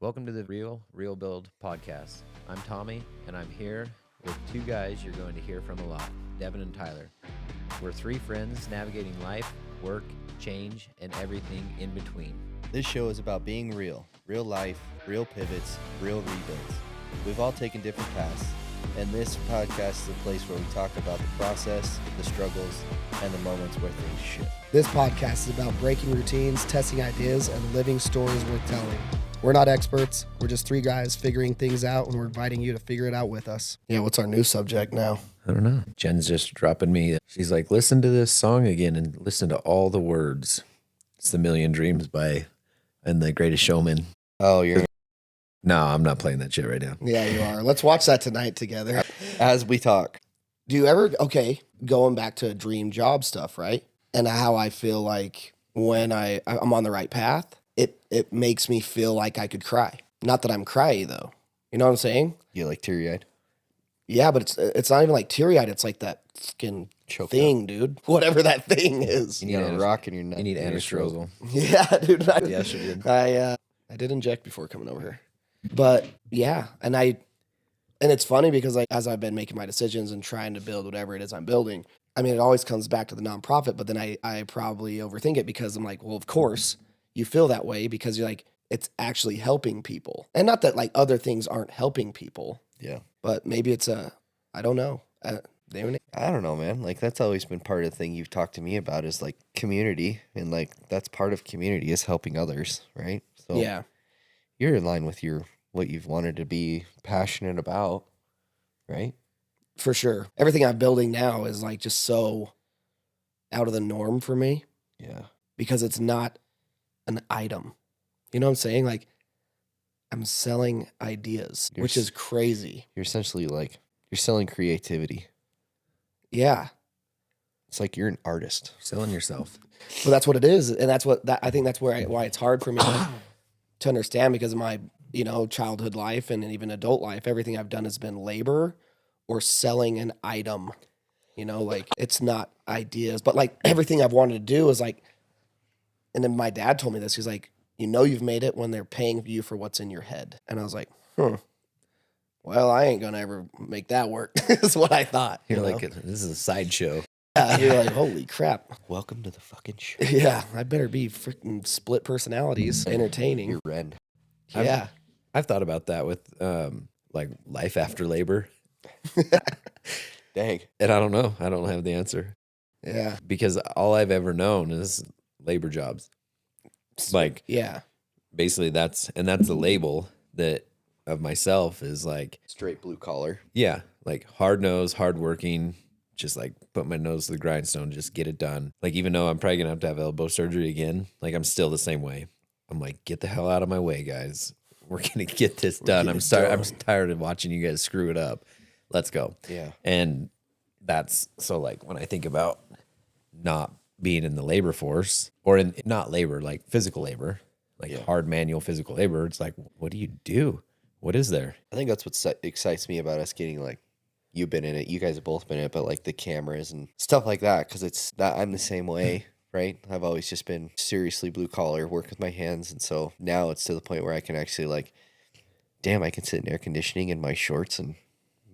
Welcome to the Real Build podcast. I'm Tommy, and I'm here with two guys you're going to hear from a lot, Devin and Tyler. We're three friends navigating life, work, change, and everything in between. This show is about being real life, real pivots, real rebuilds. We've all taken different paths, and this podcast is a place where we talk about the process, the struggles, and the moments where things shift. This podcast is about breaking routines, testing ideas, and living stories worth telling. We're not experts. We're just three guys figuring things out, and we're inviting you to figure it out with us. Yeah, what's our new subject now? I don't know. Jen's just dropping me. She's like, listen to this song again and listen to all the words. It's The Million Dreams and The Greatest Showman. Oh, you're... No, I'm not playing that shit right now. Yeah, you are. Let's watch that tonight together. As we talk. Do you ever, going back to dream job stuff, right? And how I feel like when I'm on the right path, it makes me feel like I could cry. Not that I'm cryy though. You know what I'm saying? You like teary-eyed? Yeah, but it's not even like teary-eyed. It's like that fucking thing, dude. Whatever that thing is. You need a rock in your neck. You need anastrozol. Yeah, dude. Yeah, she did. I did inject before coming over here. But yeah, and it's funny because like as I've been making my decisions and trying to build whatever it is I'm building, I mean, it always comes back to the nonprofit, but then I probably overthink it because I'm like, well, of course you feel that way because you're like, it's actually helping people. And not that like other things aren't helping people. Yeah. But maybe it's I don't know. I don't know, man. Like that's always been part of the thing you've talked to me about is like community. And like that's part of community is helping others, right? So yeah, you're in line with what you've wanted to be passionate about, right? for sure. Everything I'm building now is like just so out of the norm for me Yeah. because it's not an item. You know what I'm saying? Like I'm selling ideas, which is crazy. You're essentially like, you're selling creativity. Yeah. It's like you're an artist. Selling yourself. But that's what it is. And that's I think that's why it's hard for me to understand because of my, childhood life and even adult life. Everything I've done has been labor or selling an item. Like it's not ideas, but like everything I've wanted to do is like, and then my dad told me this. He's like, you've made it when they're paying you for what's in your head. And I was like, well, I ain't going to ever make that work. Is what I thought. You're like, this is a sideshow. Yeah, you're like, holy crap. Welcome to the fucking show. Yeah, I better be freaking split personalities, entertaining. You're red. Yeah. I've thought about that with like life after labor. Dang. And I don't know. I don't have the answer. Yeah. Because all I've ever known is labor jobs. Like, yeah. basically that's the label that of myself is like, Straight blue collar. yeah, like hard nosed, hardworking, just like put my nose to the grindstone, just get it done. Like, even though I'm probably gonna have to have elbow surgery again, like I'm still the same way. I'm like, get the hell out of my way, guys. We're gonna get this done. I'm tired of watching you guys screw it up. Let's go. Yeah. And that's so like when I think about not being in the labor force or in not labor, like physical labor, like hard manual physical labor, it's like, what do you do? What is there? I think that's what excites me about us getting like, you've been in it, you guys have both been in it, but like the cameras and stuff like that. Cause it's that I'm the same way, right? I've always just been seriously blue collar, work with my hands. And so now it's to the point where I can actually like, damn, I can sit in air conditioning in my shorts and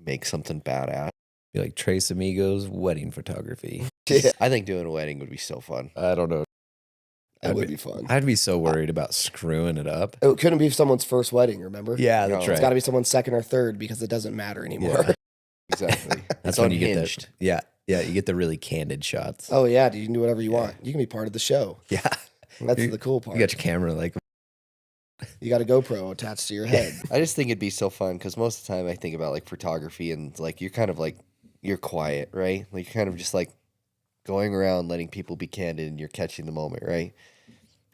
make something badass. Be like Trace Amigos wedding photography. Yeah. I think doing a wedding would be so fun. I don't know. That would be fun. I'd be so worried about screwing it up. It couldn't be someone's first wedding, remember? Yeah, that's It's right. got to be someone's second or third because it doesn't matter anymore. Yeah. Exactly. That's It's when you get unhinged. that. Yeah, you get the really candid shots. Oh, yeah, dude, you can do whatever you want. You can be part of the show. Yeah, That's You- the cool part. you got your camera like. You got a GoPro attached to your head. I just think it'd be so fun because most of the time I think about like photography and like you're kind of like you're quiet, right? Like you're kind of just like going around letting people be candid and you're catching the moment, right?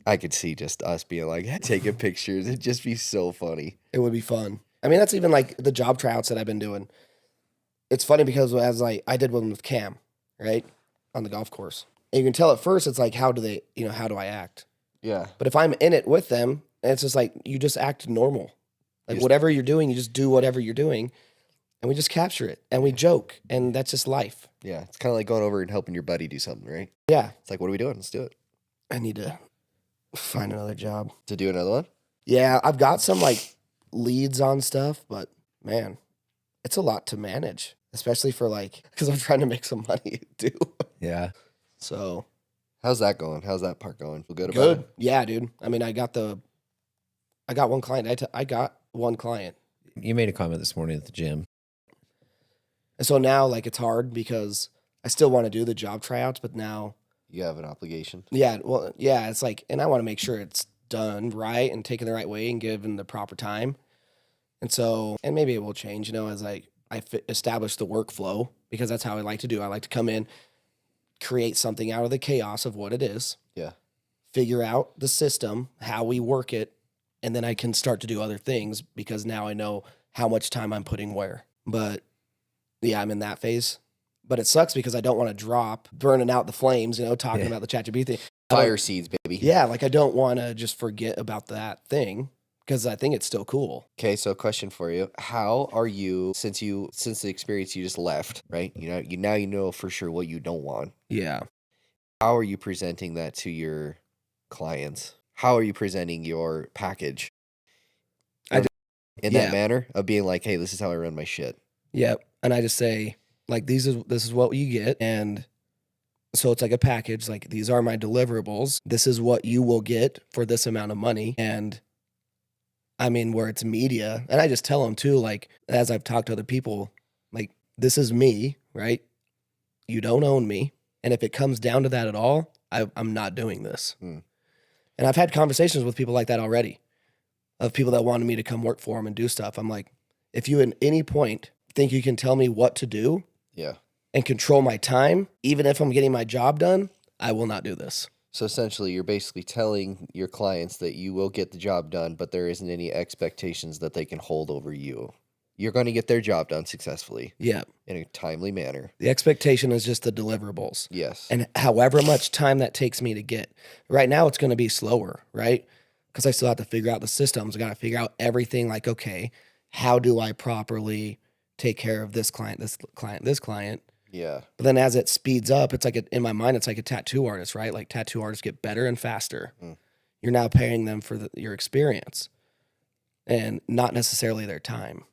I could see just us being like taking pictures. It'd just be so funny. It would be fun. I mean, that's even like the job tryouts that I've been doing. It's funny because as I did one with Cam, right, on the golf course. And you can tell at first it's like, how do I act? Yeah. But if I'm in it with them, it's just like, you just act normal. Like whatever you're doing, you just do whatever you're doing. And we just capture it and we joke. And that's just life. Yeah. It's kind of like going over and helping your buddy do something, right? Yeah. It's like, what are we doing? Let's do it. I need to find another job. To do another one? Yeah, I've got some like leads on stuff, but man, it's a lot to manage, especially for like because I'm trying to make some money too. Yeah. So How's that going? How's that part going? Feel good about good. it? Yeah, dude. I mean, I got one client. I got one client. You made a comment this morning at the gym. And so now like it's hard because I still want to do the job tryouts, but now You have an obligation. yeah, well, yeah, it's like, and I want to make sure it's done right and taken the right way and given the proper time. And so, and maybe it will change, you know, as establish the workflow because that's how I like to do. I like to come in, create something out of the chaos of what it is, Yeah. figure out the system, how we work it, and then I can start to do other things because now I know how much time I'm putting where. But yeah, I'm in that phase. But it sucks because I don't want to drop burning out the flames, you know, talking Yeah. about the ChatGPT thing. I don't- Fire seeds, baby. Yeah, like I don't want to just forget about that thing because I think it's still cool. Okay, so question for you. How are you since the experience you just left, right? You know for sure what you don't want. Yeah. How are you presenting that to your clients? How are you presenting your package? I In yeah. that manner of being like, hey, this is how I run my shit. Yep. And I just say, like, this is what you get. And so it's like a package. Like, these are my deliverables. This is what you will get for this amount of money. And I mean, where it's media. And I just tell them too, like, as I've talked to other people, like, this is me, right? You don't own me. And if it comes down to that at all, I'm not doing this. Hmm. And I've had conversations with people like that already, of people that wanted me to come work for them and do stuff. I'm like, if you at any point think you can tell me what to do Yeah. and control my time, even if I'm getting my job done, I will not do this. So essentially, you're basically telling your clients that you will get the job done, but there isn't any expectations that they can hold over you. You're going to get their job done successfully Yeah. in a timely manner. The expectation is just the deliverables. Yes. And however much time that takes me to get. Right now, it's going to be slower, right? Because I still have to figure out the systems. I got to figure out everything like, okay, how do I properly take care of this client, this client, this client? Yeah. But then as it speeds up, it's like in my mind, it's like a tattoo artist, right? Like tattoo artists get better and faster. Mm. You're now paying them for your experience and not necessarily their time.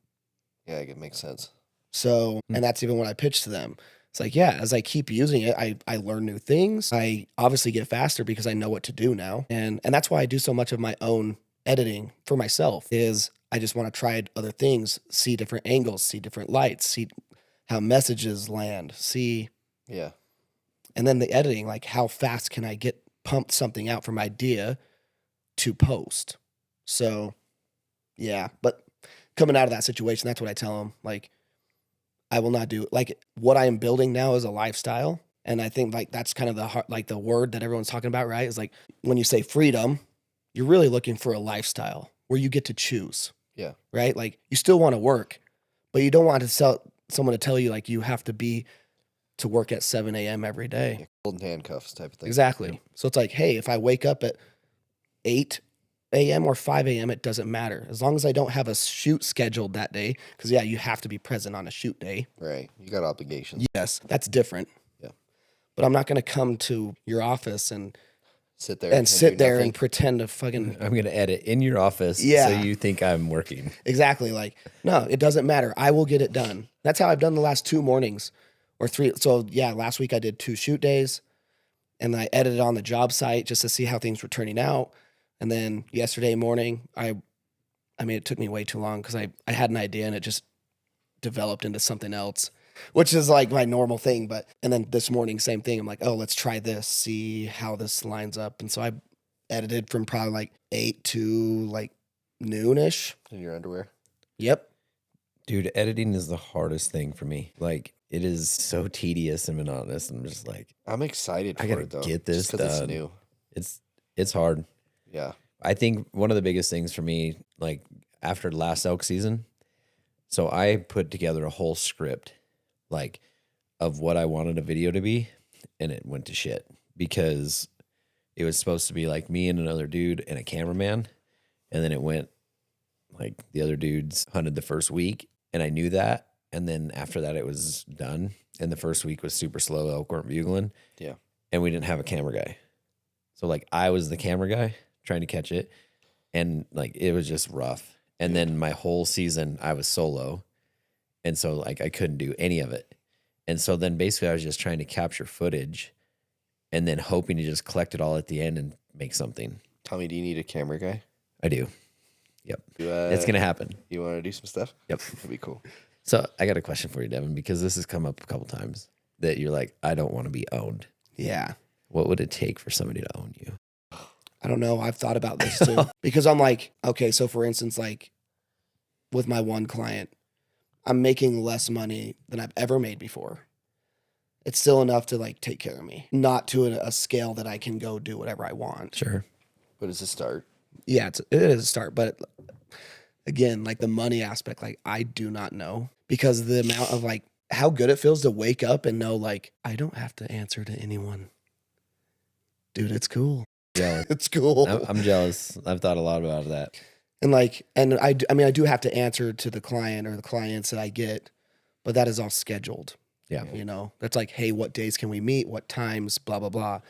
Yeah, it makes sense. So, and that's even what I pitch to them. It's like, yeah, as I keep using it, I learn new things. I obviously get faster because I know what to do now. And that's why I do so much of my own editing for myself is I just want to try other things, see different angles, see different lights, see how messages land, see. Yeah. And then the editing, like how fast can I get pumped something out from idea to post? So, yeah, but coming out of that situation, that's what I tell them. Like, I will not do like what I am building now is a lifestyle. And I think like that's kind of the word that everyone's talking about, right? Is like when you say freedom, you're really looking for a lifestyle where you get to choose. Yeah. Right? Like you still want to work, but you don't want to someone to tell you like you have to be to work at 7 a.m. every day. Yeah, golden handcuffs type of thing. Exactly. So it's like, hey, if I wake up at 8 a.m. or 5 a.m., it doesn't matter. As long as I don't have a shoot scheduled that day, because yeah, you have to be present on a shoot day. Right. You got obligations. Yes, that's different. Yeah. But I'm not going to come to your office and Sit there sit do there nothing. and pretend to fucking I'm going to edit in your office Yeah. so you think I'm working. exactly like, no, it doesn't matter. I will get it done. That's how I've done the last 2 mornings or 3. So yeah, last week I did 2 shoot days and I edited on the job site just to see how things were turning out. And then yesterday morning, I mean, it took me way too long because I had an idea and it just developed into something else, which is like my normal thing. And then this morning, same thing. I'm like, oh, let's try this, see how this lines up. And so I edited from probably like 8 to like noonish. In your underwear. Yep. Dude, editing is the hardest thing for me. Like, it is so tedious and monotonous. I'm just like, I'm excited for I gotta it though. get this just 'cause it's done. new. it's hard. Yeah. I think one of the biggest things for me, like after last elk season, so I put together a whole script, like of what I wanted a video to be, and it went to shit because it was supposed to be like me and another dude and a cameraman, and then it went like the other dudes hunted the first week, and I knew that, and then after that it was done, and the first week was super slow, elk weren't bugling, Yeah. and we didn't have a camera guy, so like I was the camera guy trying to catch it. And like it was just rough. And then my whole season I was solo. And so like I couldn't do any of it. And so then basically I was just trying to capture footage and then hoping to just collect it all at the end and make something. Tommy, do you need a camera guy? I do. Yep. You, It's going to happen. You want to do some stuff? Yep. That'd be cool. So I got a question for you, Devin, because this has come up a couple times that you're like, I don't want to be owned. Yeah. What would it take for somebody to own you? I don't know. I've thought about this too because I'm like, okay, so for instance, like with my one client, I'm making less money than I've ever made before. It's still enough to like take care of me, not to a scale that I can go do whatever I want. Sure. What is the start? Yeah, it is a start, but again, like the money aspect, like I do not know because the amount of like how good it feels to wake up and know like I don't have to answer to anyone. Dude, it's cool. Yeah. It's cool. I'm jealous. I've thought a lot about that. And like, and I mean, I do have to answer to the client or the clients that I get, but that is all scheduled. Yeah. You know, that's like, hey, what days can we meet? What times? Blah, blah, blah.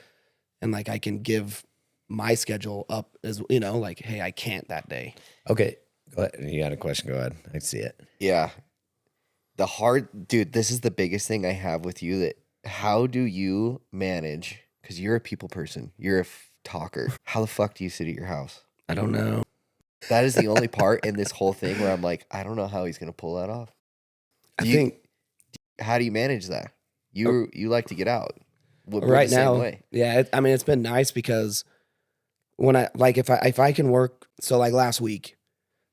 And like, I can give my schedule up as, you know, like, hey, I can't that day. Okay. Go ahead. You got a question? Go ahead. I see it. Yeah. Dude, this is the biggest thing I have with you that how do you manage? Because you're a people person, you're a talker. How the fuck do you sit at your house? I don't know. That is the only part in this whole thing where I'm like, I don't know how he's going to pull that off. How do you manage that? You like to get out. We're right the same now. way. Yeah. I mean, it's been nice because when I, like, if I can work, so like last week,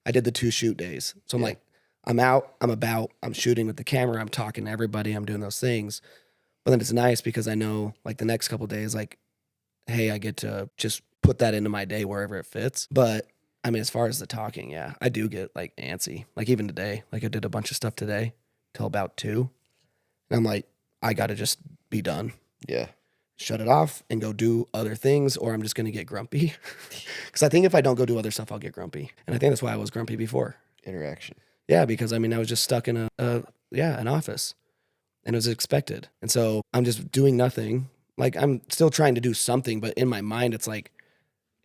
I did the 2 shoot days. So I'm like, I'm out, I'm shooting with the camera, I'm talking to everybody, I'm doing those things. But then it's nice because I know like the next couple of days, like, hey, I get to just put that into my day wherever it fits. But I mean, as far as the talking, yeah, I do get like antsy. Like even today, like I did a bunch of stuff today till about 2. And I'm like, I got to just be done. Yeah. Shut it off and go do other things, or I'm just going to get grumpy. Because I think if I don't go do other stuff, I'll get grumpy. And I think that's why I was grumpy before. Interaction. Yeah, because I mean, I was just stuck in an office and it was expected. And so I'm just doing nothing. Like I'm still trying to do something, but in my mind, it's like,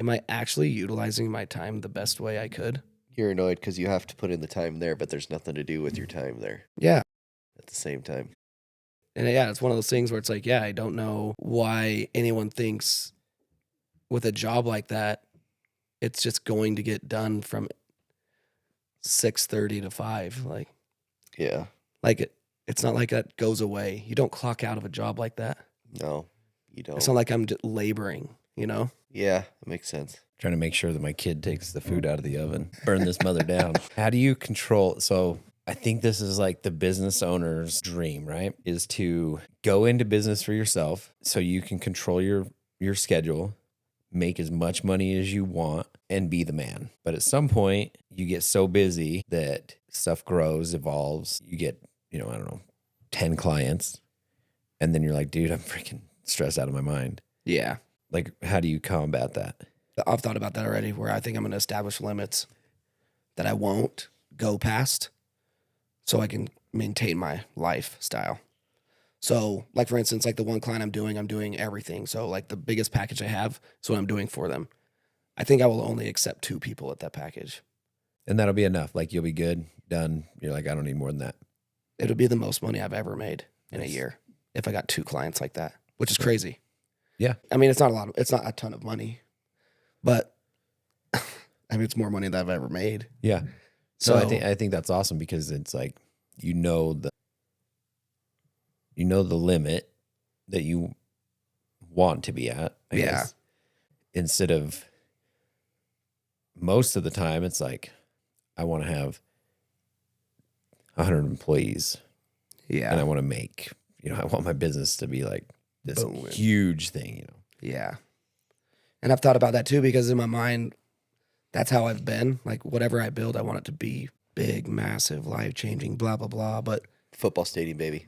am I actually utilizing my time the best way I could? You're annoyed because you have to put in the time there, but there's nothing to do with your time there Yeah. at the same time. And yeah, it's one of those things where it's like, yeah, I don't know why anyone thinks with a job like that, it's just going to get done from 6:30 to 5. Yeah. Like it's not like that goes away. You don't clock out of a job like that. No, you don't. It's not like I'm just laboring, you know? Yeah, it makes sense. Trying to make sure that my kid takes the food out of the oven. Burn this mother down. How do you control? So I think this is like the business owner's dream, right? Is to go into business for yourself so you can control your schedule, make as much money as you want, and be the man. But at some point, you get so busy that stuff grows, evolves. You get, I don't know, 10 clients. And then you're like, dude, I'm freaking stressed out of my mind. Yeah. Like, how do you combat that? I've thought about that already, where I think I'm going to establish limits that I won't go past so I can maintain my lifestyle. So like, for instance, like the one client I'm doing everything. So like the biggest package I have is what I'm doing for them. I think I will only accept 2 people at that package. And that'll be enough. Like you'll be good, done. You're like, I don't need more than that. It'll be the most money I've ever made in a year if I got 2 clients like that, which is crazy. Yeah. I mean, it's not a ton of money, but I mean, it's more money than I've ever made. Yeah. So I think that's awesome because it's like, the limit that you want to be at. I guess. Instead of most of the time, it's like, I want to have 100 employees. Yeah. And I want to make, I want my business to be like this huge thing, Yeah. And I've thought about that too, because in my mind, that's how I've been. Like whatever I build, I want it to be big, massive, life-changing, blah, blah, blah. But Football stadium, baby.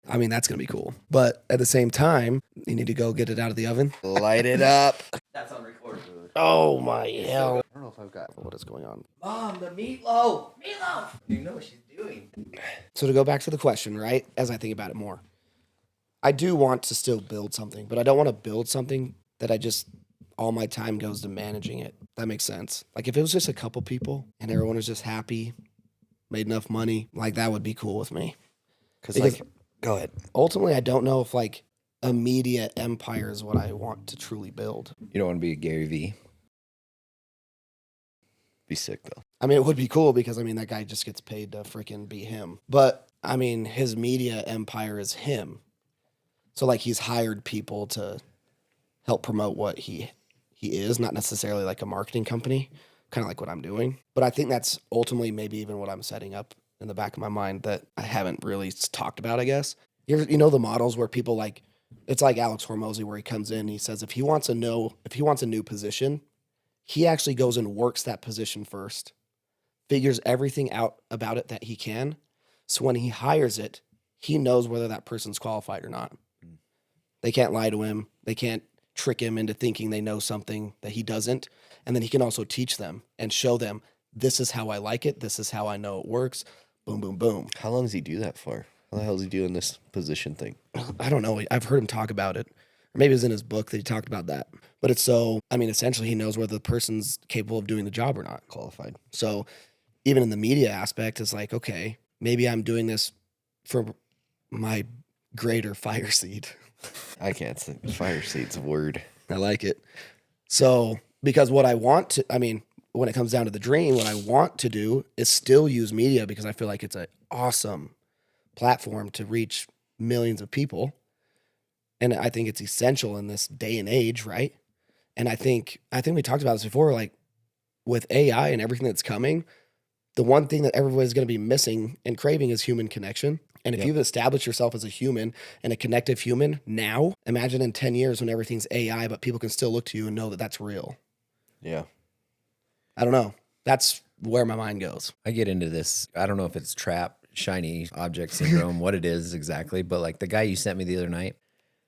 I mean, that's going to be cool. But at the same time, you need to go get it out of the oven. Light it up. That's on record. Oh my hell. I don't know if I've got What is going on? Mom, the meatloaf. Meatloaf. You know what she's doing. So to go back to the question, right? As I think about it more, I do want to still build something, but I don't want to build something that I just all my time goes to managing it. That makes sense. Like if it was just a couple people and everyone was just happy, made enough money, like that would be cool with me. Because Because- like, go ahead. Ultimately, I don't know if like a media empire is what I want to truly build. You don't want to be a Gary V. Be sick though. I mean, it would be cool because I mean that guy just gets paid to freaking be him. But I mean, his media empire is him. So like he's hired people to help promote what he is, not necessarily like a marketing company, kind of like what I'm doing. But I think that's ultimately maybe even what I'm setting up in the back of my mind that I haven't really talked about, I guess. You know the models where people like, it's like Alex Hormozy where he comes in and he says if he wants a new position, he actually goes and works that position first, figures everything out about it that he can. So when he hires it, he knows whether that person's qualified or not. They can't lie to him. They can't trick him into thinking they know something that he doesn't. And then he can also teach them and show them, this is how I like it. This is how I know it works. Boom, boom, boom. How long does he do that for? How the hell is he doing this position thing? I don't know. I've heard him talk about it. Or maybe it was in his book that he talked about that. But it's so, I mean, essentially he knows whether the person's capable of doing the job or not. Qualified. So even in the media aspect, it's like, okay, maybe I'm doing this for my greater fire seed. I can't say fire seat's a word. I like it. So because what I want to, I mean, when it comes down to the dream, what I want to do is still use media because I feel like it's an awesome platform to reach millions of people. And I think it's essential in this day and age, right? And I think we talked about this before, like with AI and everything that's coming, the one thing that everybody's going to be missing and craving is human connection. And if Yep. you've established yourself as a human and a connective human now, imagine in 10 years when everything's AI, but people can still look to you and know that that's real. Yeah. I don't know. That's where my mind goes. I get into this. I don't know if it's trap, shiny object syndrome, what it is exactly, but like the guy you sent me the other night,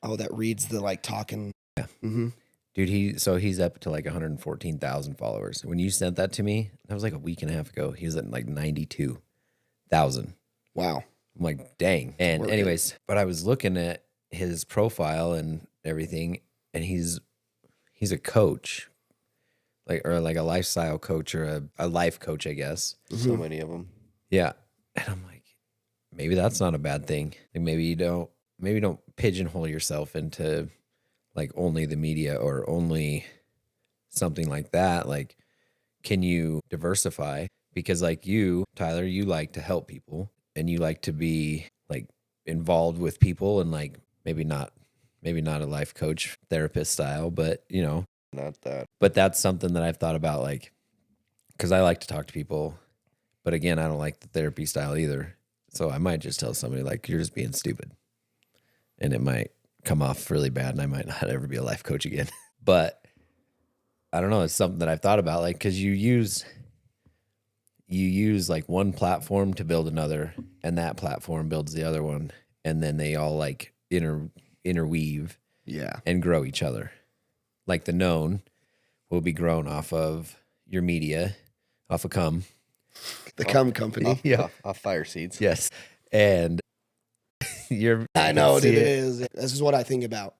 Oh, that reads the like talking. Yeah. Mm-hmm. dude, he's up to like 114,000 followers. When you sent that to me, that was like a week and a half ago. He was at like 92,000. Wow. I'm like, dang. And worth it. anyways, but I was looking at his profile and everything, and he's a coach, like or like a lifestyle coach or a life coach, I guess. So many of them. Yeah. And I'm like, maybe that's not a bad thing. Like maybe don't pigeonhole yourself into like only the media or only something like that. Like, can you diversify? Because like you, Tyler, you like to help people and you like to be like involved with people and like maybe not a life coach therapist style, but you know, Not that. but that's something that I've thought about, like, because I like to talk to people, but again, I don't like the therapy style either. So I might just tell somebody like, you're just being stupid, and it might come off really bad, and I might not ever be a life coach again. But I don't know. It's something that I've thought about, like, because you use like one platform to build another, and that platform builds the other one, and then they all like interweave Yeah. and grow each other. Like the known will be grown off of your media, off of cum. The cum company. Off fire seeds. Yes. And I know what see it is. This is what I think about.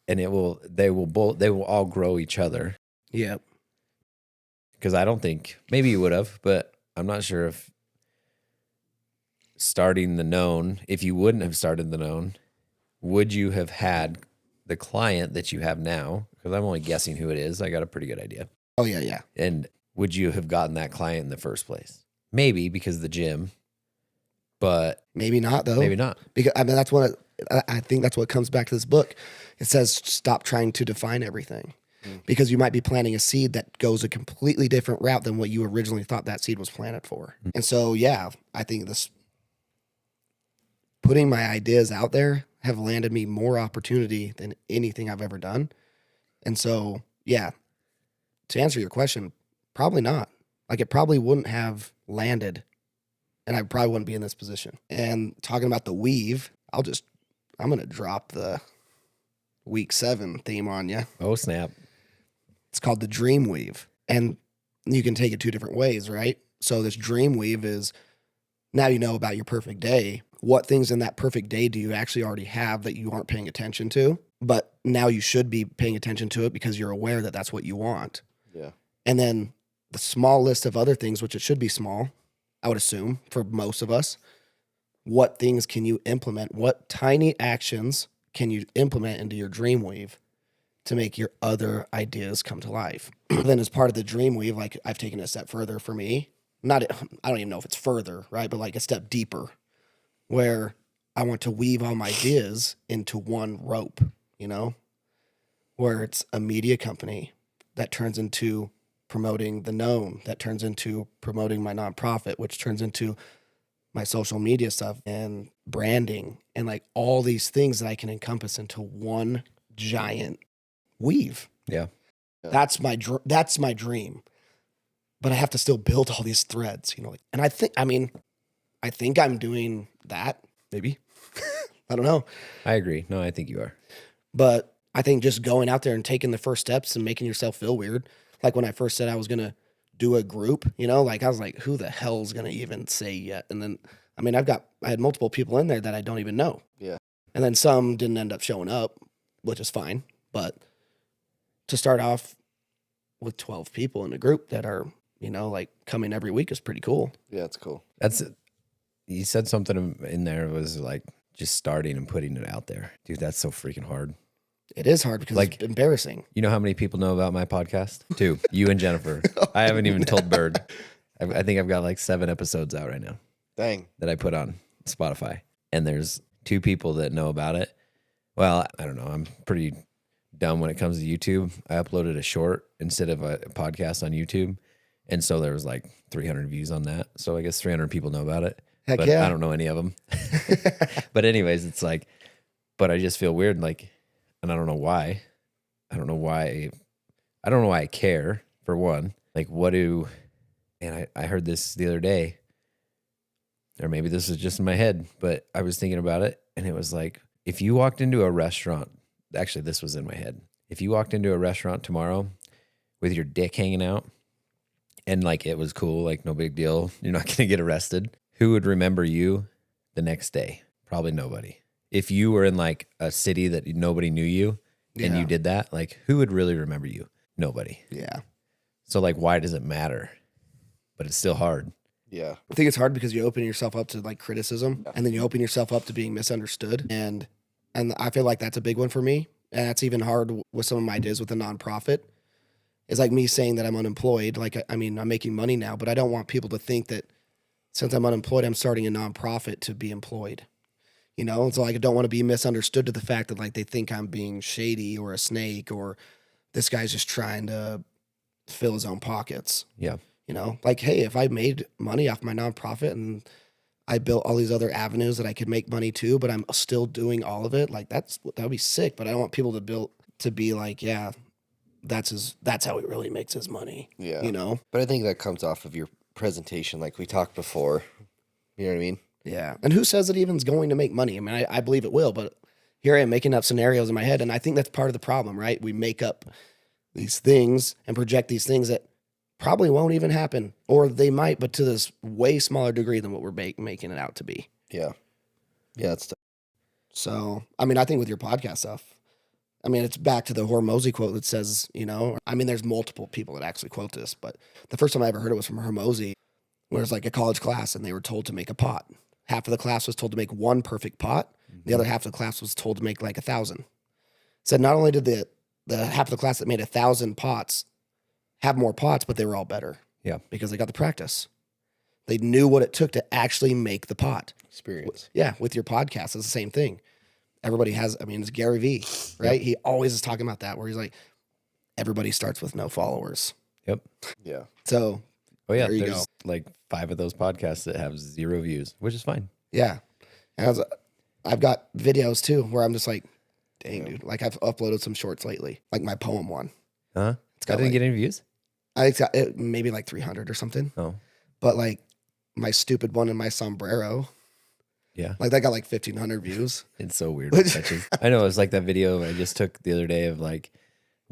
And they will all grow each other. Yep. Because I don't think, maybe you would have, but I'm not sure if starting the known, if you wouldn't have started the known, would you have had the client that you have now? Because I'm only guessing who it is. I got a pretty good idea. Oh yeah, yeah. And would you have gotten that client in the first place? Maybe because of the gym, but Maybe not though. maybe not. Because I mean, I think that's what comes back to this book. It says stop trying to define everything, because you might be planting a seed that goes a completely different route than what you originally thought that seed was planted for. And so, yeah, I think this putting my ideas out there have landed me more opportunity than anything I've ever done. And so, yeah, to answer your question, probably not. Like it probably wouldn't have landed, and I probably wouldn't be in this position. And talking about the weave, I'm going to drop the week 7 theme on you. Oh, snap. It's called the dream weave. And you can take it 2 different ways, right? So this dream weave is, now you know about your perfect day. What things in that perfect day do you actually already have that you aren't paying attention to? But now you should be paying attention to it because you're aware that that's what you want. Yeah. And then the small list of other things, which it should be small, I would assume for most of us, what things can you implement? What tiny actions can you implement into your dream weave to make your other ideas come to life? Then as part of the dream weave, like I've taken it a step further for me, I don't even know if it's further, right? But like a step deeper where I want to weave all my ideas into one rope, you know, where it's a media company that turns into promoting the known, that turns into promoting my nonprofit, which turns into my social media stuff and branding and like all these things that I can encompass into one giant weave. Yeah. That's my dream. But I have to still build all these threads, you know. And I think I'm doing that, maybe. I don't know. I agree. No, I think you are. But I think just going out there and taking the first steps and making yourself feel weird. Like when I first said I was going to do a group, you know, like I was like, who the hell is going to even say yet? And then, I mean, I had multiple people in there that I don't even know. Yeah. And then some didn't end up showing up, which is fine. But to start off with 12 people in a group that are, you know, like coming every week is pretty cool. Yeah, it's cool. You said something in there was like just starting and putting it out there. Dude, that's so freaking hard. It is hard because it's embarrassing. You know how many people know about my podcast? 2. You and Jennifer. I haven't even told Bird. I think I've got like 7 episodes out right now. Dang. That I put on Spotify. And there's 2 people that know about it. Well, I don't know. I'm pretty dumb when it comes to YouTube. I uploaded a short instead of a podcast on YouTube. And so there was like 300 views on that. So I guess 300 people know about it. Heck but yeah. I don't know any of them. But anyways, it's like, but I just feel weird. Like, and I don't know why. I don't know why I care, for one. Like, and I heard this the other day, or maybe this is just in my head, but I was thinking about it, and it was like, if you walked into a restaurant, actually, this was in my head. If you walked into a restaurant tomorrow with your dick hanging out, and like it was cool, like no big deal, you're not going to get arrested, who would remember you the next day? Probably nobody. If you were in like a city that nobody knew you and you did that, like who would really remember you? Nobody. Yeah. So like, why does it matter? But it's still hard. Yeah. I think it's hard because you open yourself up to like criticism and then you open yourself up to being misunderstood. And I feel like that's a big one for me. And that's even hard with some of my ideas with the nonprofit. It's like me saying that I'm unemployed. Like, I mean, I'm making money now, but I don't want people to think that since I'm unemployed, I'm starting a nonprofit to be employed. You know, so like I don't want to be misunderstood to the fact that like they think I'm being shady or a snake or this guy's just trying to fill his own pockets. Yeah. You know, like, hey, if I made money off my nonprofit and I built all these other avenues that I could make money too, but I'm still doing all of it, like that would be sick. But I don't want people to be like, yeah, that's how he really makes his money. Yeah. You know? But I think that comes off of your presentation, like we talked before. You know what I mean? Yeah. And who says it even's going to make money? I mean, I believe it will, but here I am making up scenarios in my head. And I think that's part of the problem, right? We make up these things and project these things that probably won't even happen, or they might, but to this way smaller degree than what we're making it out to be. Yeah. Yeah. It's So, I mean, I think with your podcast stuff, I mean, it's back to the Hormozy quote that says, you know, I mean, there's multiple people that actually quote this, but the first time I ever heard it was from Hormozy, where it's like a college class and they were told to make a pot. Half of the class was told to make one perfect pot. The other half of the class was told to make like 1,000. Said not only did the half of the class that made 1,000 pots have more pots, but they were all better. Yeah. Because they got the practice. They knew what it took to actually make the pot. experience. Yeah, with your podcast, it's the same thing. Everybody has, I mean, it's Gary Vee, right? Yep. He always is talking about that, where he's like, everybody starts with no followers. Yep. Yeah. So, oh yeah, there you there's go. like 5 of those podcasts that have 0 views, which is fine. Yeah. And I've got videos too where I'm just like, dang, dude. Like I've uploaded some shorts lately, like my poem one. Huh? It's got I didn't like, get any views. I think it's got maybe like 300 or something. Oh, But like my stupid one in my sombrero, yeah. like that got like 1,500 views. It's so weird. I know. It was like that video I just took the other day of like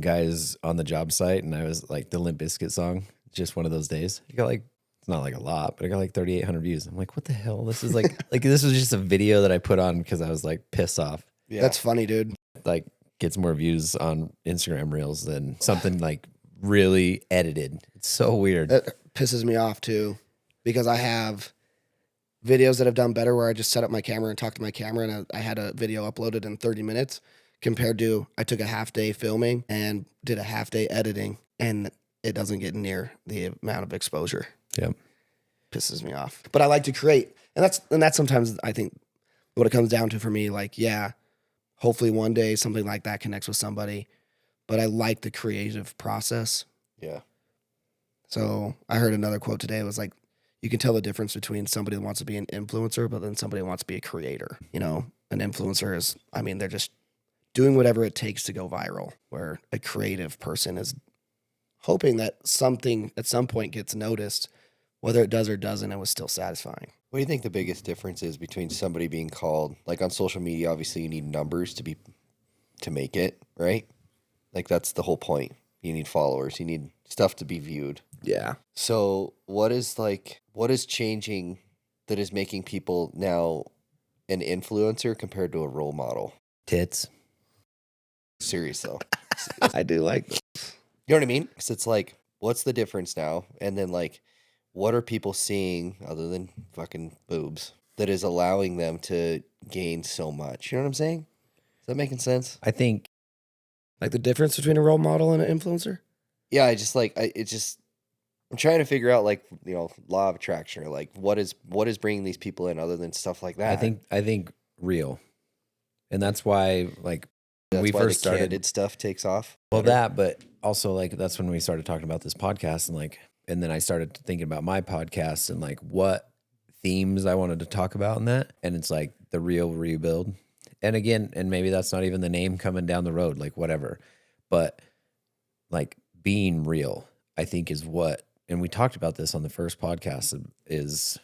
guys on the job site, and I was like the Limp Bizkit song. Just one of those days. It got like, it's not like a lot, but I got like 3,800 views. I'm like, what the hell? This is like, like this was just a video that I put on because I was like pissed off. Yeah. That's funny, dude. Like gets more views on Instagram Reels than something like really edited. It's so weird. It pisses me off too, because I have videos that have done better where I just set up my camera and talk to my camera, and I had a video uploaded in 30 minutes compared to I took a half day filming and did a half day editing, and it doesn't get near the amount of exposure. Yep. Pisses me off. But I like to create, and that's sometimes I think what it comes down to for me. Like, yeah, hopefully one day something like that connects with somebody, but I like the creative process. Yeah. So I heard another quote today. It was like, you can tell the difference between somebody that wants to be an influencer, but then somebody who wants to be a creator. You know, an influencer is, I mean, they're just doing whatever it takes to go viral, where a creative person is hoping that something at some point gets noticed, whether it does or doesn't, it was still satisfying. What do you think the biggest difference is between somebody being called, like on social media, obviously you need numbers to make it, right? Like that's the whole point. You need followers, you need stuff to be viewed. Yeah. So what is changing that is making people now an influencer compared to a role model? Tits. Serious though. I do like this. You know what I mean? Because it's like, what's the difference now? And then like, what are people seeing other than fucking boobs that is allowing them to gain so much? You know what I'm saying? Is that making sense? I think Like the difference between a role model and an influencer? Yeah, I'm trying to figure out, like, you know, law of attraction, or like what is bringing these people in other than stuff like that. I think real. And that's why, like, when That's we why first the started candid stuff takes off. Well, better. that, but also like that's when we started talking about this podcast, and like, and then I started thinking about my podcast and like what themes I wanted to talk about in that, and it's like the real rebuild. And again, and maybe that's not even the name coming down the road, like whatever, but like being real, I think is what, and we talked about this on the first podcast, is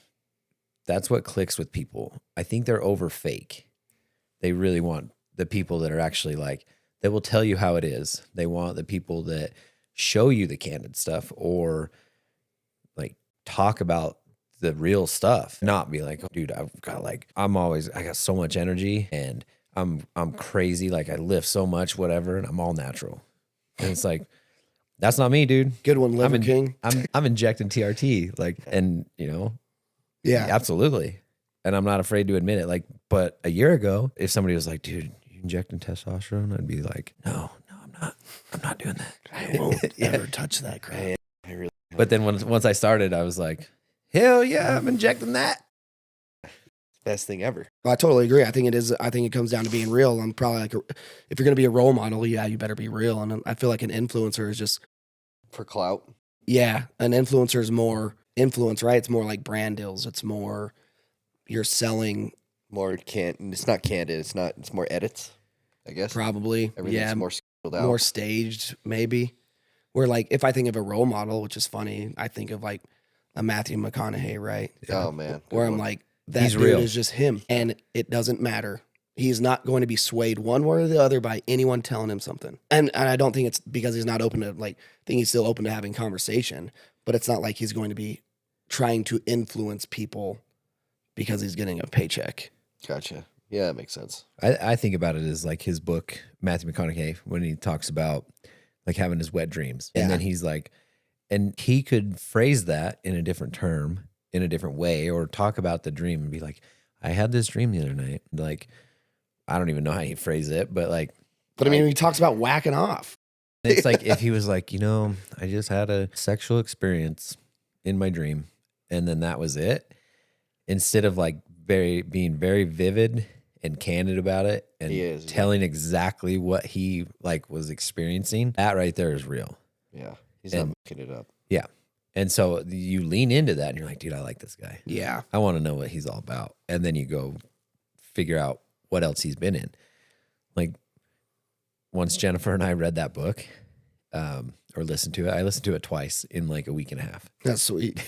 that's what clicks with people. I think they're over fake. They really want the people that are actually like, that will tell you how it is. They want the people that show you the candid stuff, or like talk about the real stuff, not be like, oh, dude, I got so much energy and I'm crazy. Like I lift so much, whatever. And I'm all natural. And it's like, that's not me, dude. Good one, Liver King. I'm injecting TRT, like, and you know, Yeah. absolutely. And I'm not afraid to admit it. Like, but a year ago, if somebody was like, dude, you injecting testosterone? I'd be like, no, I'm not doing that. I won't ever touch that crap. I really. But then once I started, I was like, hell yeah, I'm injecting that. Best thing ever. Well, I totally agree. I think it is. I think it comes down to being real. I'm probably like, if you're going to be a role model, yeah, you better be real. And I feel like an influencer is just, For clout. yeah, an influencer is more influence, right? It's more like brand deals. It's more, you're selling It's not candid. It's more edits, I guess. probably. Everything's Yeah, more scheduled out. more staged, maybe. Where like, if I think of a role model, which is funny, I think of like a Matthew McConaughey, right? Oh, man. Good Where I'm one. like, that He's dude real. is just him, and it doesn't matter. He's not going to be swayed one way or the other by anyone telling him something. And I don't think it's because he's not open to, like, I think he's still open to having conversation, but it's not like he's going to be trying to influence people because he's getting a paycheck. Gotcha. Yeah, that makes sense. I think about it as like his book, Matthew McConaughey, when he talks about like having his wet dreams. Yeah. And then he's like, and he could phrase that in a different term, in a different way, or talk about the dream and be like, I had this dream the other night. Like, I don't even know how he phrased it, but like, But I mean, he talks about whacking off. it's like if he was like, you know, I just had a sexual experience in my dream, and then that was it. Instead of like being very vivid and candid about it, and He is, yeah. telling exactly what he like was experiencing, that right there is real. Yeah. He's not And- making it up. Yeah. And so you lean into that and you're like, dude, I like this guy. Yeah. I want to know what he's all about. And then you go figure out what else he's been in. Like once Jennifer and I read that book, or listened to it, I listened to it twice in like a week and a half. That's sweet.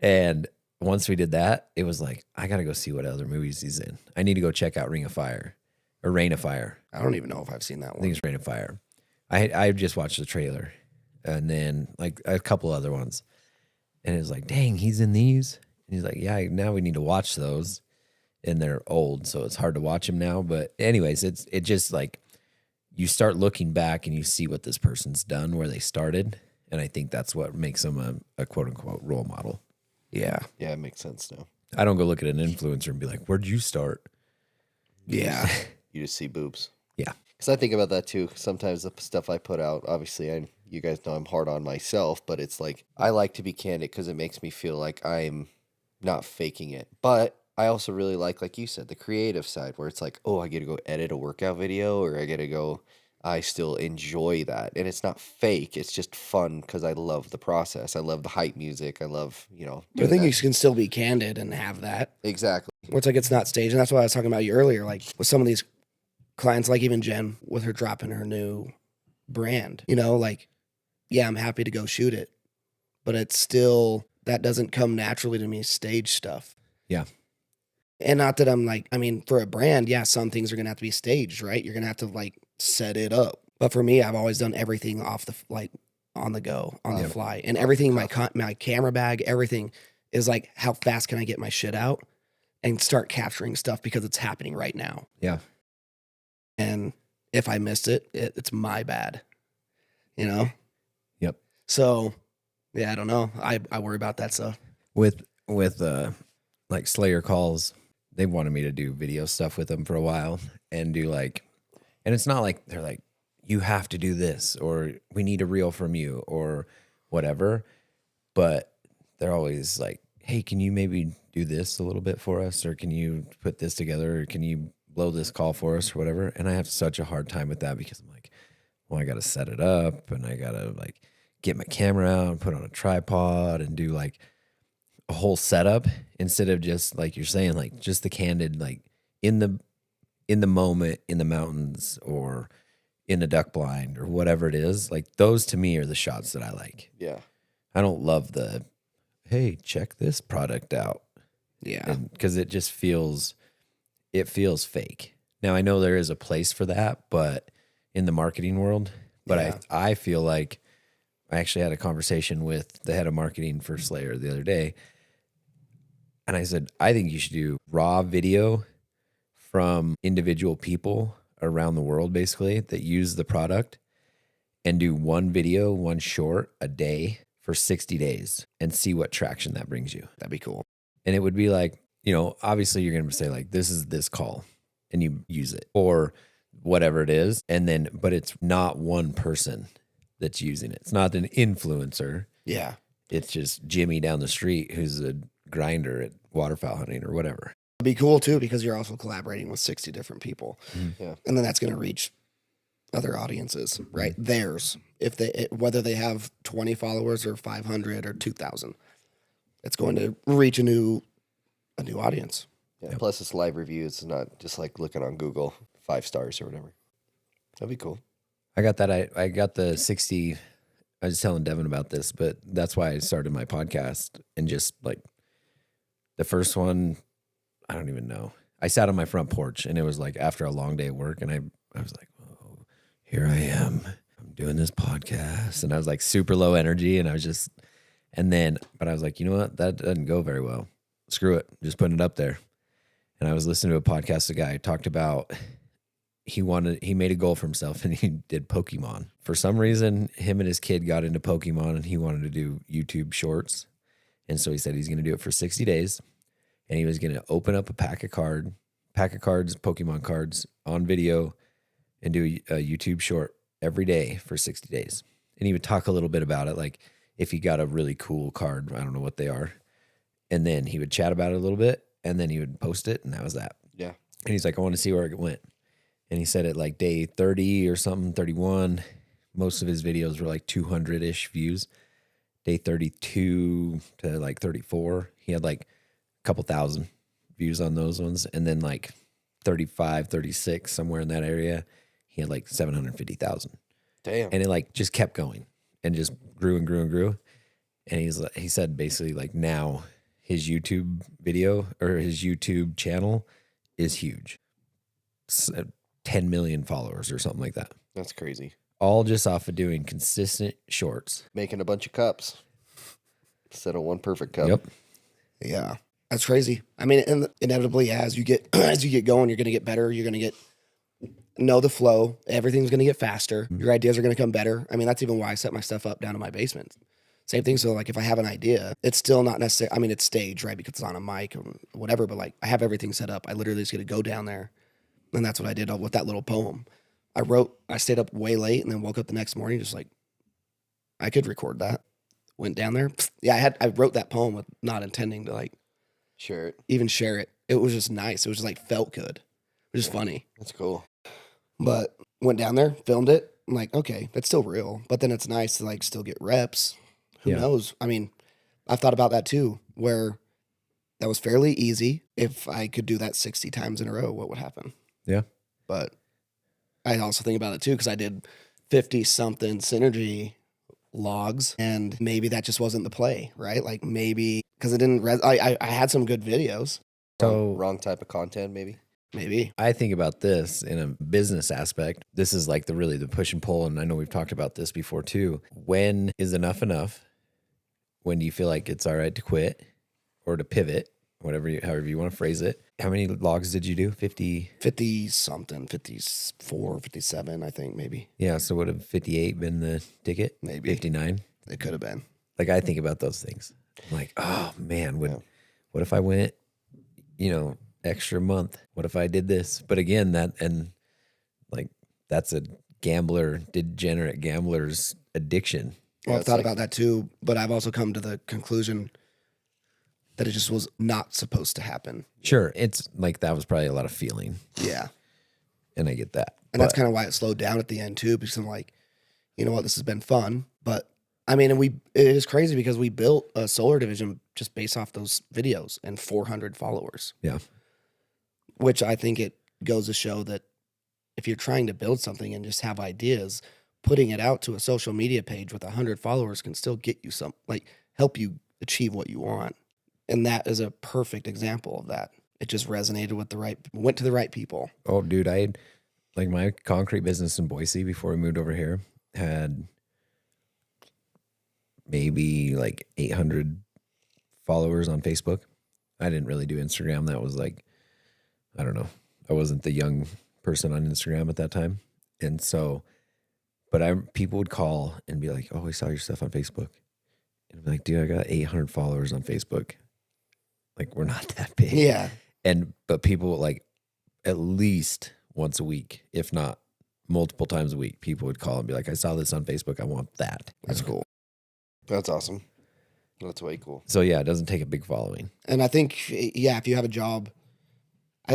And once we did that, it was like, I got to go see what other movies he's in. I need to go check out Ring of Fire or Reign of Fire. I don't even know if I've seen that I think one. it's Reign of Fire. I just watched the trailer and then like a couple other ones. And it was like, dang, he's in these. And he's like, yeah, now we need to watch those. And they're old, so it's hard to watch them now. But anyways, it just like you start looking back and you see what this person's done, where they started. And I think that's what makes them a quote unquote role model. Yeah. Yeah, it makes sense now. I don't go look at an influencer and be like, where'd you start? Yeah. You just see boobs. Yeah. Because I think about that too. Sometimes the stuff I put out, obviously, you guys know I'm hard on myself, but it's like I like to be candid because it makes me feel like I'm not faking it. But I also really like you said, the creative side where it's like, oh, I get to go edit a workout video, or I get to go. I still enjoy that, and it's not fake. It's just fun because I love the process. I love the hype music. I love I doing think that. you can still be candid and have that. Exactly. Where it's like it's not staged. And that's why I was talking about you earlier. Like with some of these clients, like even Jen with her dropping her new brand, like, yeah, I'm happy to go shoot it. But it's still, that doesn't come naturally to me, stage stuff. Yeah. And not that I'm like, I mean, for a brand, yeah, some things are going to have to be staged, right? You're going to have to like set it up. But for me, I've always done everything off the, like on the go, on the fly. And everything, my camera bag, everything is like, how fast can I get my shit out and start capturing stuff because it's happening right now. Yeah. And if I missed it, it's my bad, Yep. So, yeah, I don't know. I worry about that stuff. With like Slayer calls, they wanted me to do video stuff with them for a while and do like, and it's not like they're like, you have to do this or we need a reel from you or whatever, but they're always like, hey, can you maybe do this a little bit for us, or can you put this together, or can you blow this call for us or whatever? And I have such a hard time with that because I'm like, well, I got to set it up and I got to like get my camera out and put on a tripod and do like a whole setup instead of just like you're saying, like just the candid, like in the moment in the mountains or in a duck blind or whatever it is. Like those to me are the shots that I like. Yeah. I don't love the, hey, check this product out. Yeah. Because it just feels fake. Now I know there is a place for that, but in the marketing world, but I feel like I actually had a conversation with the head of marketing for Slayer the other day. And I said, I think you should do raw video from individual people around the world, basically, that use the product and do one video, one short a day for 60 days and see what traction that brings you. That'd be cool. And it would be like, obviously you're going to say like, this is this call and you use it or whatever it is. And then, but it's not one person that's using it. It's not an influencer. Yeah. It's just Jimmy down the street who's a grinder at waterfowl hunting or whatever. It'd be cool too, because you're also collaborating with 60 different people. Yeah. And then that's going to reach other audiences, right? Theirs. Whether they have 20 followers or 500 or 2,000, it's going to reach a new audience. Yeah. Plus, it's live reviews. It's not just like looking on Google 5 stars or whatever. That'd be cool. I got that. I got the 60. I was telling Devin about this, but that's why I started my podcast. And just like the first one, I don't even know. I sat on my front porch and it was like after a long day of work. And I was like, oh, here I am. I'm doing this podcast. And I was like super low energy. And I was just, but I was like, you know what? That doesn't go very well. Screw it. Just putting it up there. And I was listening to a podcast. A guy talked about, he made a goal for himself and he did Pokemon. For some reason, him and his kid got into Pokemon and he wanted to do YouTube shorts. And so he said he's going to do it for 60 days. And he was going to open up a pack of cards, Pokemon cards on video and do a YouTube short every day for 60 days. And he would talk a little bit about it. Like if he got a really cool card, I don't know what they are. And then he would chat about it a little bit and then he would post it. And that was that. Yeah. And he's like, I want to see where it went. And he said at like day 30 or something, 31, most of his videos were like 200-ish views. Day 32 to like 34, he had like a couple thousand views on those ones. And then like 35, 36, somewhere in that area, he had like 750,000. Damn. And it like just kept going and just grew and grew and grew. And he said basically like now his YouTube video or his YouTube channel is huge. 10 million followers or something like that. That's crazy. All just off of doing consistent shorts. Making a bunch of cups instead of one perfect cup. Yep. Yeah. That's crazy. I mean, and inevitably as you get going, you're going to get better. You're going to get know the flow. Everything's going to get faster. Your ideas are going to come better. I mean, that's even why I set my stuff up down in my basement. Same thing. So like if I have an idea, it's still not necessarily, I mean, it's staged, right? Because it's on a mic or whatever, but like I have everything set up. I literally just get to go down there. And that's what I did with that little poem. I stayed up way late and then woke up the next morning just like, I could record that. Went down there. Yeah, I wrote that poem with not intending to like Sure. even share it. It was just nice. It was just like felt good. It was just funny. That's cool. But went down there, filmed it. I'm like, okay, that's still real. But then it's nice to like still get reps. Who knows? I mean, I've thought about that too, where that was fairly easy. If I could do that 60 times in a row, what would happen? Yeah. But I also think about it too, because I did 50 something synergy logs and maybe that just wasn't the play, right? Like maybe because it didn't, I had some good videos. So Wrong type of content, maybe. Maybe. I think about this in a business aspect. This is like the push and pull. And I know we've talked about this before too. When is enough enough? When do you feel like it's all right to quit or to pivot? However you want to phrase it. How many logs did you do? 50? 50 something, 54, 57, I think maybe. Yeah. So would have 58 been the ticket? Maybe. 59? It could have been. Like I think about those things. I'm like, oh man, what if I went, extra month? What if I did this? But again, that's a degenerate gambler's addiction. Well, I've thought about that too, but I've also come to the conclusion that it just was not supposed to happen. Sure. It's like that was probably a lot of feeling. Yeah. And I get that. And that's kind of why it slowed down at the end too, because I'm like, you know what, this has been fun. But I mean, it is crazy because we built a solar division just based off those videos and 400 followers. Yeah. Which I think it goes to show that if you're trying to build something and just have ideas, putting it out to a social media page with 100 followers can still get you help you achieve what you want. And that is a perfect example of that. It just resonated with went to the right people. Oh, dude, I had like my concrete business in Boise before we moved over here had maybe like 800 followers on Facebook. I didn't really do Instagram. That was like, I don't know. I wasn't the young person on Instagram at that time. And so, but people would call and be like, oh, I saw your stuff on Facebook. And I'm like, dude, I got 800 followers on Facebook. Like, we're not that big. Yeah. But people like at least once a week, if not multiple times a week, people would call and be like, I saw this on Facebook. I want that. That's cool. That's awesome. That's way cool. So yeah, it doesn't take a big following. And I think, yeah, if you have a job,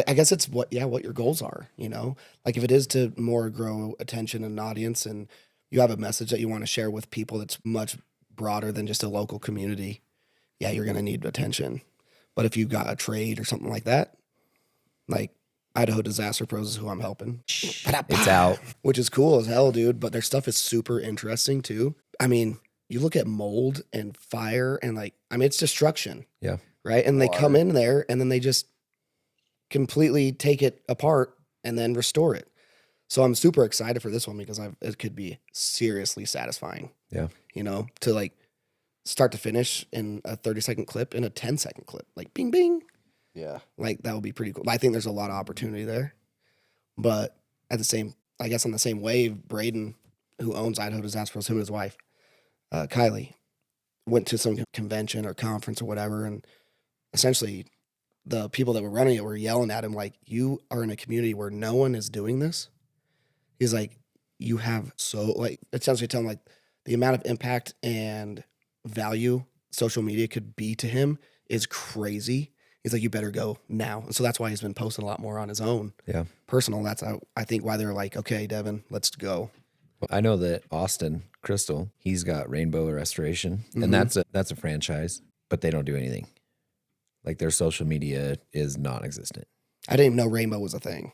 I guess it's what your goals are, like if it is to more grow attention and audience and you have a message that you want to share with people that's much broader than just a local community, yeah, you're going to need attention. But if you've got a trade or something like that, like Idaho Disaster Pros is who I'm helping. It's out. Which is cool as hell, dude. But their stuff is super interesting too. I mean, you look at mold and fire and it's destruction. Yeah. Right. And they come in there and then they just completely take it apart and then restore it. So I'm super excited for this one because it could be seriously satisfying. Yeah. To start to finish in a 30-second clip in a 10-second clip, like bing, bing. Yeah. That would be pretty cool. I think there's a lot of opportunity there. But on the same wave, Braden, who owns Idaho Disaster Pros, him and his wife, Kylie, went to some convention or conference or whatever. And essentially the people that were running it were yelling at him like, you are in a community where no one is doing this. He's like, you have essentially telling like the amount of impact and value social media could be to him is crazy. He's like, you better go now. And so that's why he's been posting a lot more on his own. Yeah. Personal. That's I think why they're like, okay, Devin, let's go. Well, I know that Austin Crystal, he's got Rainbow Restoration, and that's a franchise, but they don't do anything. Like their social media is non-existent. I didn't even know Rainbow was a thing.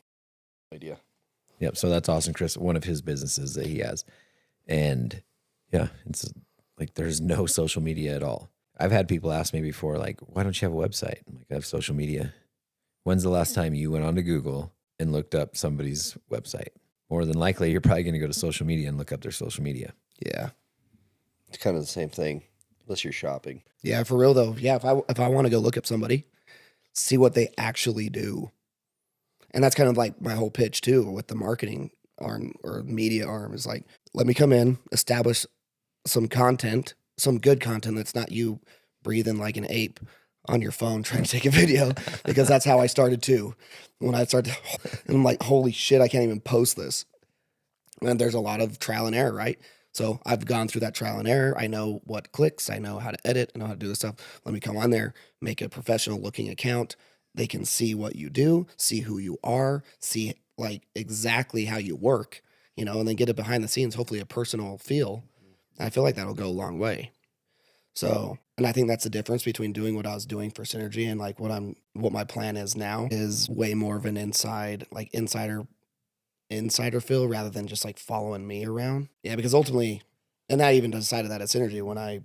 Idea. Yep. So that's Austin Crystal, one of his businesses that he has. And yeah, it's like there's no social media at all. I've had people ask me before, like, why don't you have a website? I'm like, I have social media. When's the last time you went onto Google and looked up somebody's website? More than likely, you're probably going to go to social media and look up their social media. Yeah. It's kind of the same thing, unless you're shopping. Yeah, for real though. Yeah, if I want to go look up somebody, see what they actually do. And that's kind of like my whole pitch too with the marketing arm or media arm is like, let me come in, establish some content, some good content that's not you breathing like an ape on your phone trying to take a video, because that's how I started too. When I started, and I'm like, holy shit, I can't even post this. And there's a lot of trial and error, right? So I've gone through that trial and error. I know what clicks. I know how to edit. I know how to do this stuff. Let me come on there, make a professional looking account. They can see what you do, see who you are, see like exactly how you work, you know, and then get it behind the scenes, hopefully a personal feel. I feel like that'll go a long way. So, and I think that's the difference between doing what I was doing for Synergy and like what my plan is now is way more of an insider feel rather than just like following me around. Yeah, because ultimately, and I even decided that at Synergy when I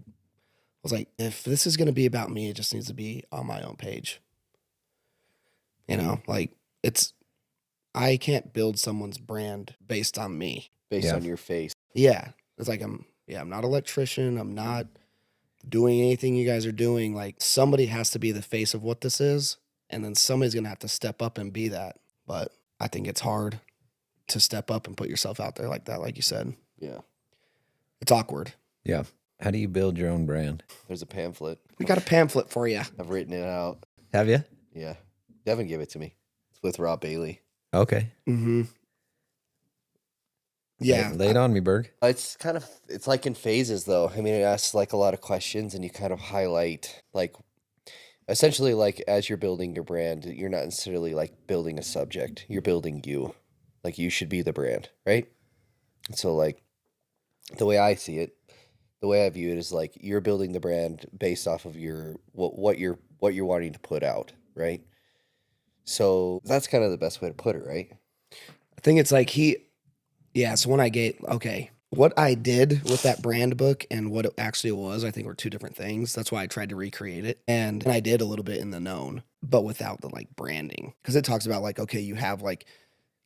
was like, if this is going to be about me, it just needs to be on my own page. You know, like I can't build someone's brand based on me. Based on your face. Yeah. It's like, I'm not an electrician. I'm not doing anything you guys are doing. Like somebody has to be the face of what this is. And then somebody's going to have to step up and be that. But I think it's hard to step up and put yourself out there like that. Like you said, Yeah. it's awkward. Yeah. How do you build your own brand? There's a pamphlet. We got a pamphlet for you. I've written it out. Have you? Yeah. Devin gave it to me. It's with Rob Bailey. Okay. Mm-hmm. Yeah. Lay it on me, Berg. It's like in phases though. I mean, it asks like a lot of questions and you kind of highlight like essentially like as you're building your brand, you're not necessarily like building a subject. You're building you. Like you should be the brand, right? So like the way I see it, the way I view it is like you're building the brand based off of your what you're wanting to put out, right? So that's kind of the best way to put it, right? I think it's like so when what I did with that brand book and what it actually was, I think were two different things. That's why I tried to recreate it. And I did a little bit in the known, but without the like branding. Because it talks about like, okay, you have like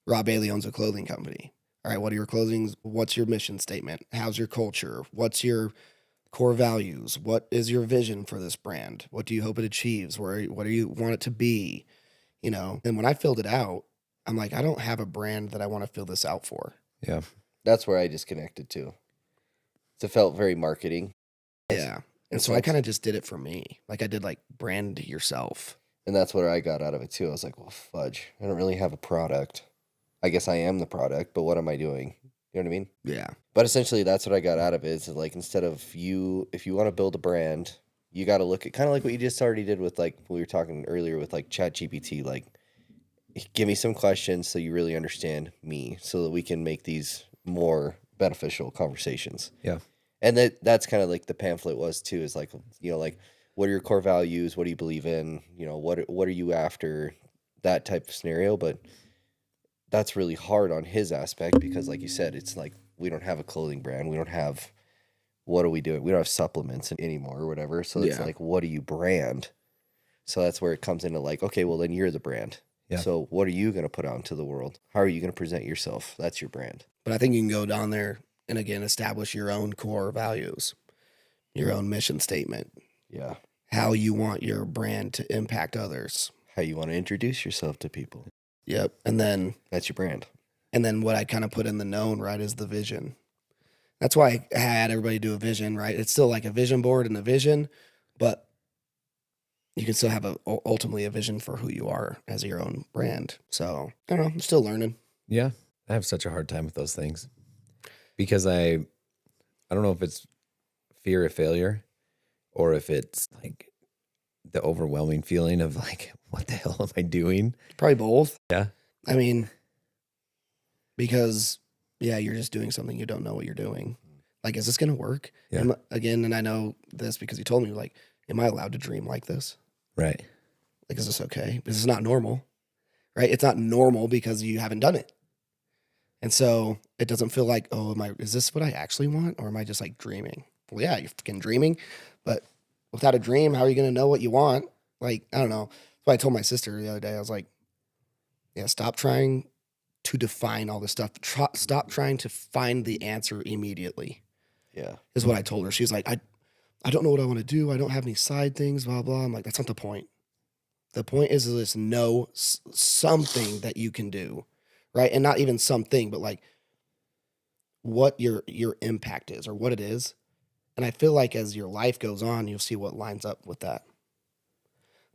Rob Bailey owns a clothing company. All right, what are your clothing? What's your mission statement? How's your culture? What's your core values? What is your vision for this brand? What do you hope it achieves? What do you want it to be? You know, and when I filled it out, I'm like, I don't have a brand that I want to fill this out for. Yeah. That's where I disconnected too. It felt very marketing. Yeah. And so I kind of just did it for me. Like I did like brand yourself. And that's what I got out of it too. I was like, well, fudge. I don't really have a product. I guess I am the product, but what am I doing? You know what I mean? Yeah. But essentially that's what I got out of it. Is like instead of if you want to build a brand, you got to look at kind of like what you just already did with like we were talking earlier with like ChatGPT, like give me some questions so you really understand me so that we can make these more beneficial conversations. Yeah. And that's kind of like the pamphlet was too, is like, you know, like what are your core values? What do you believe in? You know, what are you after? That type of scenario. But that's really hard on his aspect because like you said, it's like we don't have a clothing brand. We don't have, what are we doing? We don't have supplements anymore or whatever. So it's like, what do you brand? So that's where it comes into like, okay, well then you're the brand. Yeah. So what are you going to put out into the world? How are you going to present yourself? That's your brand. But I think you can go down there and again, establish your own core values, your own mission statement. Yeah. How you want your brand to impact others. How you want to introduce yourself to people. Yep. And then That's your brand. And then what I kind of put in the known, right, is the vision. That's why I had everybody do a vision, right? It's still like a vision board and a vision, but you can still have ultimately a vision for who you are as your own brand. So I don't know. I'm still learning. Yeah. I have such a hard time with those things because I don't know if it's fear of failure or if it's like the overwhelming feeling of like, what the hell am I doing? Probably both. Yeah. I mean, because you're just doing something you don't know what you're doing. Like, is this going to work? Yeah. And I know this because you told me, like, am I allowed to dream like this? Right. Like, is this okay? This is not normal, right? It's not normal because you haven't done it. And so it doesn't feel like, oh, is this what I actually want? Or am I just like dreaming? Well, yeah, you're fucking dreaming, but without a dream, how are you going to know what you want? Like, I don't know. So I told my sister the other day, I was like, yeah, stop trying to define all this stuff. Stop trying to find the answer immediately. Yeah. Is what I told her. She's like, I don't know what I want to do. I don't have any side things, blah, blah. I'm like, that's not the point. The point is to just know something that you can do, right? And not even something, but like what your impact is or what it is. And I feel like as your life goes on, you'll see what lines up with that.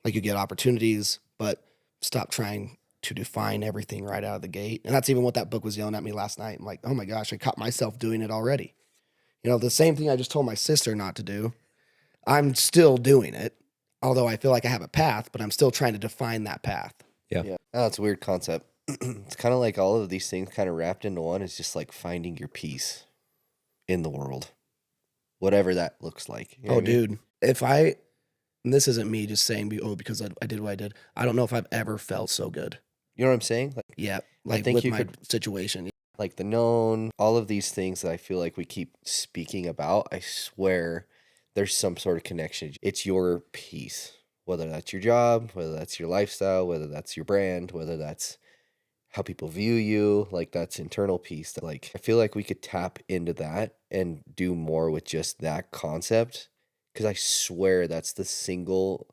Like you get opportunities, but stop trying to define everything right out of the gate. And that's even what that book was yelling at me last night. I'm like, oh my gosh, I caught myself doing it already. You know, the same thing I just told my sister not to do. I'm still doing it, although I feel like I have a path, but I'm still trying to define that path. Yeah. Yeah. Oh, it's a weird concept. It's kind of like all of these things kind of wrapped into one. Is just like finding your peace in the world, whatever that looks like. You know Oh, what I mean? dude, and this isn't me just saying, oh, because I did what I did. I don't know if I've ever felt so good. You know what I'm saying? Like, Yeah, like think with you my could- situation. like the known, all of these things that I feel like we keep speaking about, I swear there's some sort of connection. It's your peace, whether that's your job, whether that's your lifestyle, whether that's your brand, whether that's how people view you, like that's internal peace. That like I feel like we could tap into that and do more with just that concept, because I swear that's the singular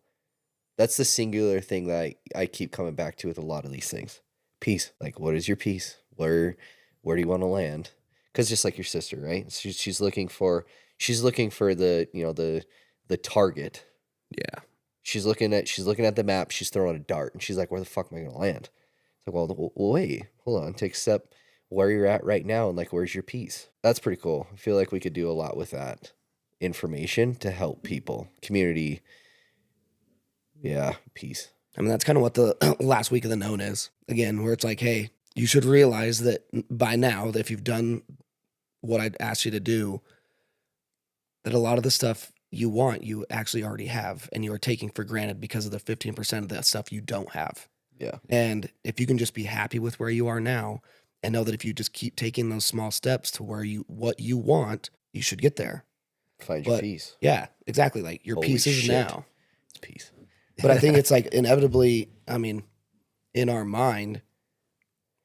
thing that I keep coming back to with a lot of these things. Peace. Like, what is your peace? Where do you want to land? Because just like your sister, right? She's looking for the the target. Yeah, She's looking at the map. She's throwing a dart, and she's like, "Where the fuck am I gonna land?" It's like, well, wait, hold on, take a step where you're at right now, and like, where's your peace? That's pretty cool. I feel like we could do a lot with that information to help people, community. Yeah, peace. I mean that's kind of what the last week of the known is. Again, where it's like, hey, you should realize that by now, that if you've done what I'd asked you to do, that a lot of the stuff you want, you actually already have, and you are taking for granted because of the 15% of that stuff you don't have. Yeah, And if you can just be happy with where you are now and know that if you just keep taking those small steps to what you want, you should get there. find your But peace. yeah, exactly. Like your Holy peace is shit. now. It's peace. But I think it's like inevitably, I mean, in our mind,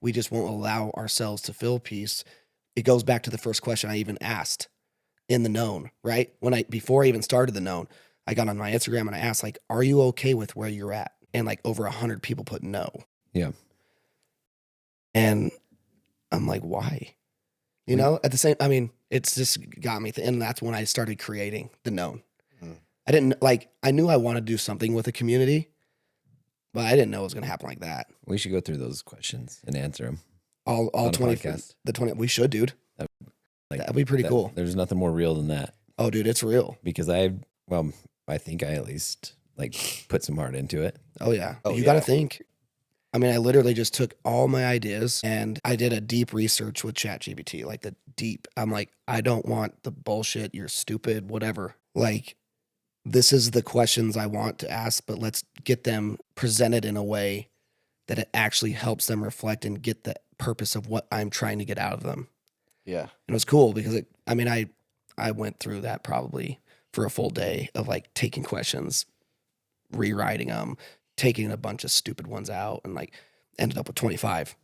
we just won't allow ourselves to feel peace. It goes back to the first question I even asked in the known, right? Before I even started the known, I got on my Instagram and I asked, like, are you okay with where you're at? And like over 100 people put no. Yeah. And I'm like, why? You know, at the same, I mean, it's just got me. And that's when I started creating the known. I knew I wanted to do something with the community, but I didn't know it was going to happen like that. We should go through those questions and answer them. All On a 20, podcast. the 20, we should, dude. Like, That'd be pretty cool. There's nothing more real than that, Oh, dude, it's real. because I think I at least like put some heart into it. Oh, yeah. Oh, You got to yeah. think. I mean, I literally just took all my ideas and I did a deep research with ChatGPT, like I'm like, I don't want the bullshit. You're stupid, whatever. Like, this is the questions I want to ask, but let's get them presented in a way that it actually helps them reflect and get the purpose of what I'm trying to get out of them. Yeah, And it was cool because I went through that probably for a full day of like taking questions, rewriting them, taking a bunch of stupid ones out, and like ended up with 25.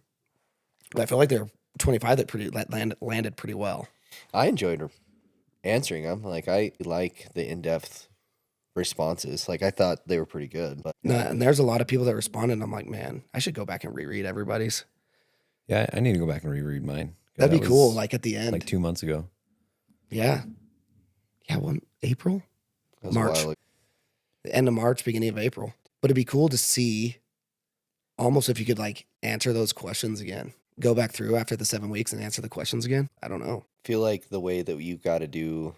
But I feel like there were 25 that landed pretty well. I enjoyed answering them. Like I like the in-depth responses. Like I thought they were pretty good. But And there's a lot of people that responded. And I'm like, man, I should go back and reread everybody's. Yeah, I need to go back and reread mine. 'Cause That'd be that cool. was, Like at the end. like 2 months ago. Yeah. April? it was a March. while ago. The end of March, beginning of April. But it'd be cool to see almost if you could like answer those questions again. Go back through after the 7 weeks and answer the questions again. I don't know. Feel like the way that you got to do,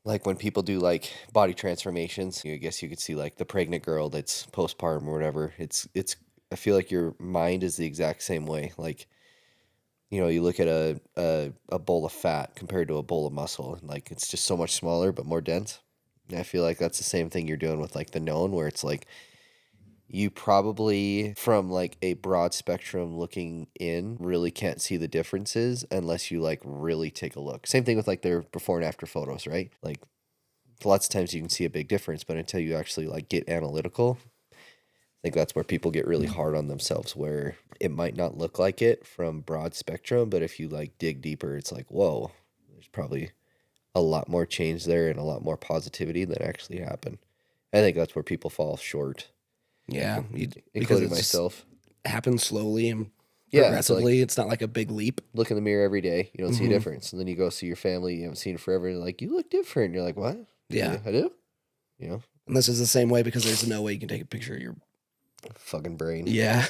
like when people do like body transformations, I guess you could see like the pregnant girl that's postpartum or whatever. I feel like your mind is the exact same way. Like, you know, you look at a bowl of fat compared to a bowl of muscle, and like it's just so much smaller but more dense. And I feel like that's the same thing you're doing with like the known, where it's like you probably from like a broad spectrum looking in really can't see the differences unless you like really take a look. Same thing with like their before and after photos, right? Like lots of times you can see a big difference, but until you actually like get analytical, I think that's where people get really hard on themselves, where it might not look like it from broad spectrum, but if you like dig deeper, it's like, whoa, there's probably a lot more change there and a lot more positivity that actually happened. I think that's where people fall short Yeah, because including it just myself. happens slowly and Yeah, progressively. It's not like a big leap. Look in the mirror every day, you don't see a Mhm. difference, and then you go see your family you haven't seen forever, and they're like, you look different. You're like, what? Yeah. I do. You know, And this is the same way because there's no way you can take a picture of your. fucking brain. Yeah.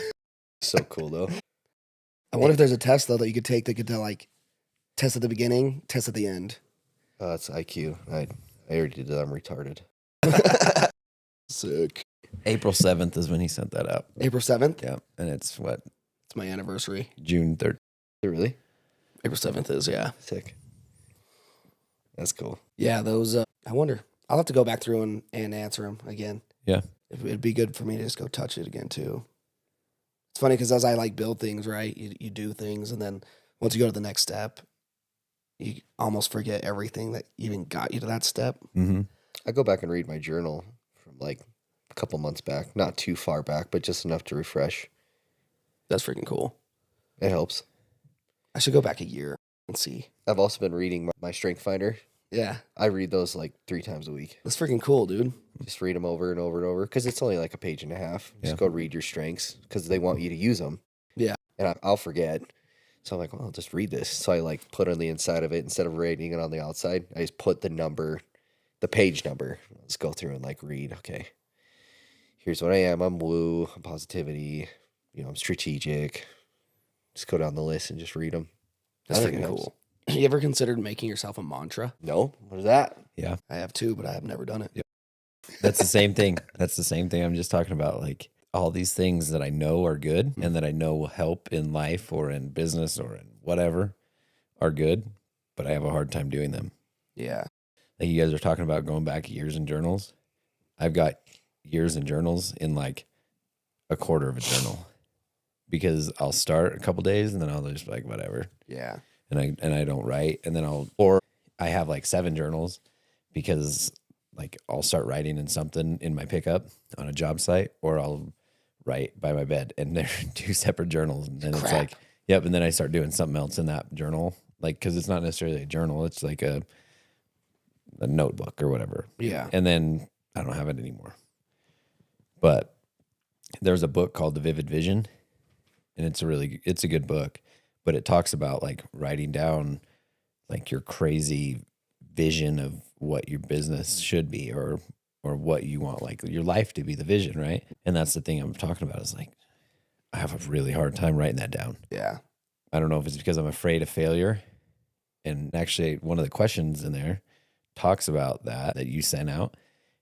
So cool though. I wonder if there's a test though that you could take that could like test at the beginning, test at the end. It's IQ. I already did that. I'm retarded. Sick. April 7th is when he sent that out. April 7th. Yeah. And it's what? It's my anniversary. June 3rd. Really April 7th is, yeah. sick. That's cool. Yeah, those, I wonder. I'll have to go back through and answer them again. Yeah. It'd be good for me to just go touch it again too. It's funny because as I like build things, right, you do things, and then once you go to the next step, you almost forget everything that even got you to that step. Mm-hmm. I go back and read my journal from like a couple months back, not too far back, but just enough to refresh. That's freaking cool. It helps. I should go back a year and see. I've also been reading my Strength Finder. Yeah, I read those like 3 times a week. that's freaking cool, dude. Just read them over and over and over because it's only like a page and a half. Just Yeah. go read your strengths because they want you to use them. Yeah. And I'll forget. So I'm like, well, I'll just read this. So I like put on the inside of it instead of writing it on the outside. I just put the number, the page number. Let's go through and like read. Okay. Here's what I am. I'm woo. I'm positivity. I'm strategic. Just go down the list and just read them. That's I think it freaking helps. cool. You ever considered making yourself a mantra? No? What is that? Yeah. I have too, but I have never done it. That's the same thing. That's the same thing I'm just talking about. Like all these things that I know are good and that I know will help in life or in business or in whatever are good, but I have a hard time doing them. Yeah. Like you guys are talking about going back years in journals. I've got years in journals in like a quarter of a journal because I'll start a couple days and then I'll just like whatever. Yeah. And I don't write, and then or I have like 7 journals because like I'll start writing in something in my pickup on a job site, or I'll write by my bed, and they're 2 separate journals, and then it's Crap. like, yep, and then I start doing something else in that journal, like because it's not necessarily a journal, it's like a notebook or whatever, Yeah. and then I don't have it anymore. But there's a book called The Vivid Vision, and it's a good book. But it talks about like writing down like your crazy vision of what your business should be or what you want like your life to be, the vision, right? And that's the thing I'm talking about is like I have a really hard time writing that down. Yeah. I don't know if it's because I'm afraid of failure. And actually one of the questions in there talks about that you sent out.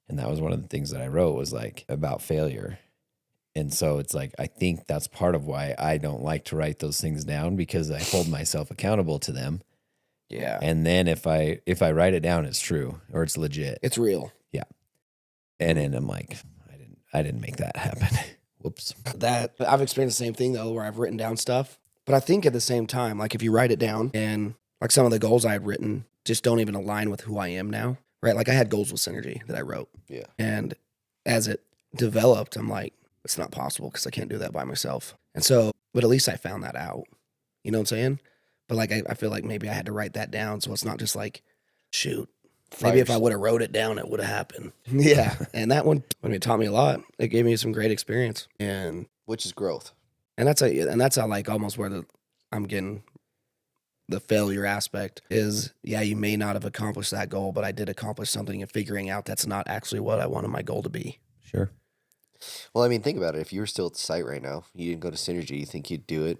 And that was one of the things that I wrote was like about failure. And so it's like, I think that's part of why I don't like to write those things down because I hold myself accountable to them. Yeah. And then if I write it down, it's true or it's legit. It's real. And then I'm like, I didn't make that happen. Whoops. That I've experienced the same thing though, where I've written down stuff. But I think at the same time, like if you write it down and like some of the goals I had written just don't even align with who I am now. Right. Like I had goals with Synergy that I wrote. Yeah. And as it developed, I'm like, it's not possible because I can't do that by myself. And so, but at least I found that out. You know what I'm saying? But like I feel like maybe I had to write that down. So it's not just like, shoot. Maybe if I would have wrote it down, it would have happened. Yeah. And that one, I mean, it taught me a lot. It gave me some great experience. And Which is growth. that's like almost where I'm getting the failure aspect is, yeah, you may not have accomplished that goal, but I did accomplish something in figuring out that's not actually what I wanted my goal to be. Sure. Well, I mean, think about it. If you were still at the site right now, you didn't go to Synergy, you think you'd do it?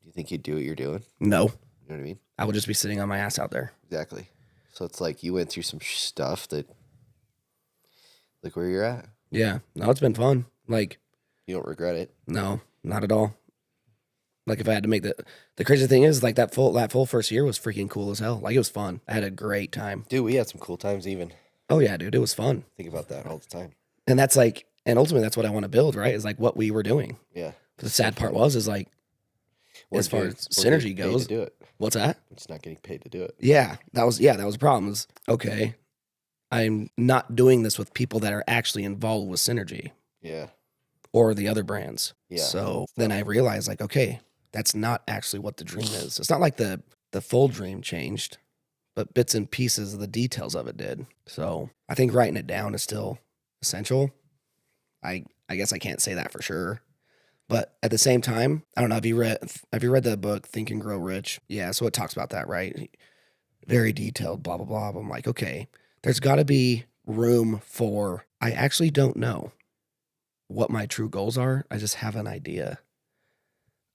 Do you think you'd do what you're doing? No, You know what I mean? I would just be sitting on my ass out there. Exactly. So it's like you went through some stuff that, like where you're at. Yeah. No, it's been fun. Like, You don't regret it. no, not at all. Like if I had to make the crazy thing is like that full first year was freaking cool as hell. Like it was fun. I had a great time. Dude, we had some cool times even. Oh yeah, dude, it was fun. Think about that all the time. And that's like, and ultimately that's what I want to build, right? Is like what we were doing. Yeah. But the sad part is like, as far as Synergy goes, to do it. what's that? We're just not getting paid to do it. Yeah, that was a problem. Is okay, I'm not doing this with people that are actually involved with Synergy Yeah. or the other brands. Yeah. So then I realized like, okay, that's not actually what the dream is. It's not like the full dream changed, but bits and pieces of the details of it did. So I think writing it down is still essential. I I guess I can't say that for sure. But at the same time, I don't know. Have you read the book Think and Grow Rich? Yeah, so it talks about that, right? Very detailed, blah blah blah. But I'm like, okay, there's got to be room for. I actually don't know what my true goals are. I just have an idea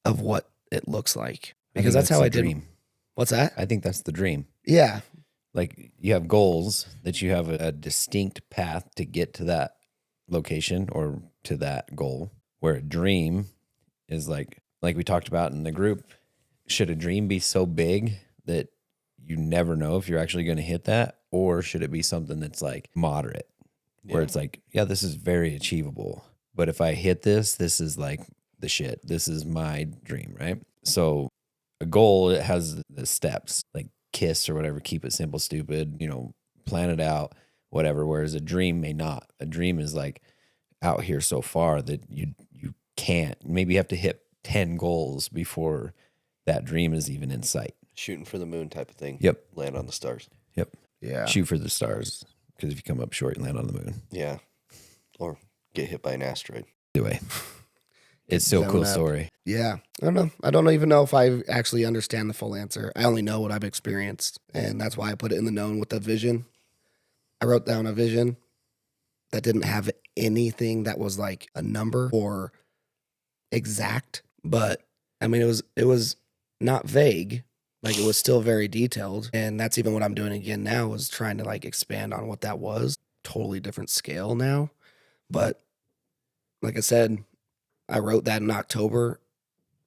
of what it looks like because that's how the I did. dream. What's that? I think that's the dream. Yeah, Like you have goals that you have a distinct path to get to that location or to that goal. Where a dream is like we talked about in the group, should a dream be so big that you never know if you're actually going to hit that, or should it be something that's like moderate, where it's like, yeah, this is very achievable, but if I hit this, this is like the shit. This is my dream, right? So a goal, it has the steps, like KISS or whatever, keep it simple, stupid, plan it out, whatever. Whereas a dream may not. A dream is like out here so far that you can't. Maybe you have to hit 10 goals before that dream is even in sight. Shooting for the moon type of thing. Yep. Land on the stars. Yep. yeah. Shoot for the stars, because if you come up short, you land on the moon. Yeah. Or get hit by an asteroid. Anyway, it's still a cool blown up. story. Yeah, I don't know. I don't even know if I actually understand the full answer. I only know what I've experienced, and that's why I put it in the known with the vision. I wrote down a vision that didn't have anything that was like a number or exact, but I mean it was not vague. Like it was still very detailed, and that's even what I'm doing again now is trying to like expand on what that was. Totally different scale now, but like I said, I wrote that in October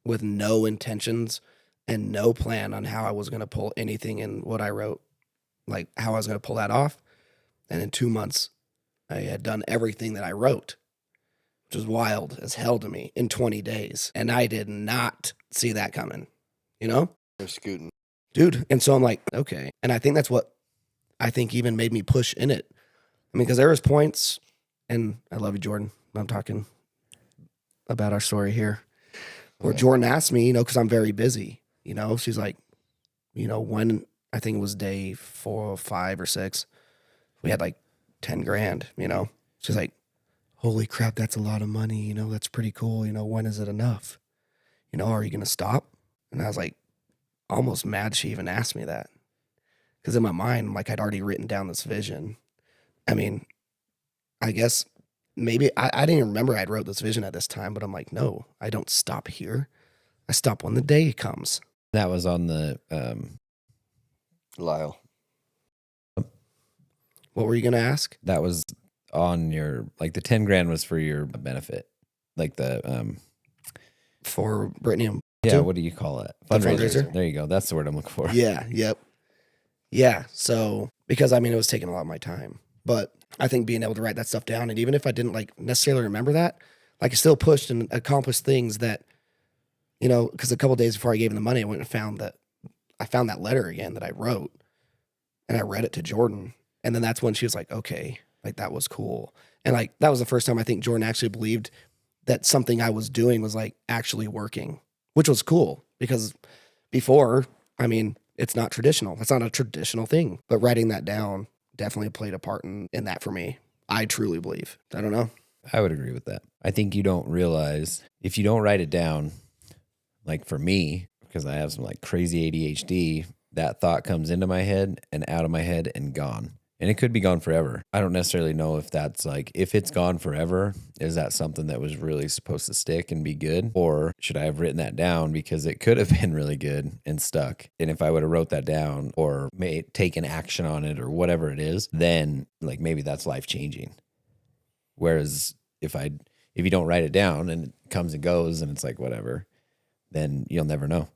with no intentions and no plan on how I was going to pull anything in what I wrote, like how I was going to pull that off. And in 2 months, I had done everything that I wrote, which was wild as hell to me in 20 days. And I did not see that coming, They're scooting. dude. And so I'm like, okay. And I think that's what I think even made me push in it. I mean, because there was points, and I love you, Jordan. I'm talking about our story here. Where Jordan asked me, because I'm very busy, she's like, when I think it was day 4 or 5 or 6, we had like 10 grand, she's like, holy crap, that's a lot of money. That's pretty cool. When is it enough? Are you going to stop? And I was like, almost mad she even asked me that. Because in my mind, like I'd already written down this vision. I mean, I guess maybe I didn't even remember I'd wrote this vision at this time, but I'm like, no, I don't stop here. I stop when the day comes. That was on the Lyle. What were you going to ask? that was on your, like, the 10 grand was for your benefit, like the For Brittany and yeah, Two? what do you call it? The fundraiser? There you go. That's the word I'm looking for. Yeah, yep. Yeah, so because I mean it was taking a lot of my time. But I think being able to write that stuff down, and even if I didn't like necessarily remember that, like I still pushed and accomplished things that, because a couple days before I gave him the money, I went and found that letter again that I wrote, and I read it to Jordan, and then that's when she was like, okay, like that was cool, and like that was the first time I think Jordan actually believed that something I was doing was like actually working, which was cool because before, I mean, it's not traditional. That's not a traditional thing, but writing that down definitely played a part in that for me. I truly believe. I don't know. I would agree with that. I think you don't realize, if you don't write it down, like for me, because I have some like crazy ADHD, that thought comes into my head and out of my head and gone. And it could be gone forever. I don't necessarily know if that's like, if it's gone forever, is that something that was really supposed to stick and be good? Or should I have written that down because it could have been really good and stuck? And if I would have wrote that down or taken action on it or whatever it is, then like maybe that's life changing. Whereas if you don't write it down and it comes and goes and it's like whatever, then you'll never know.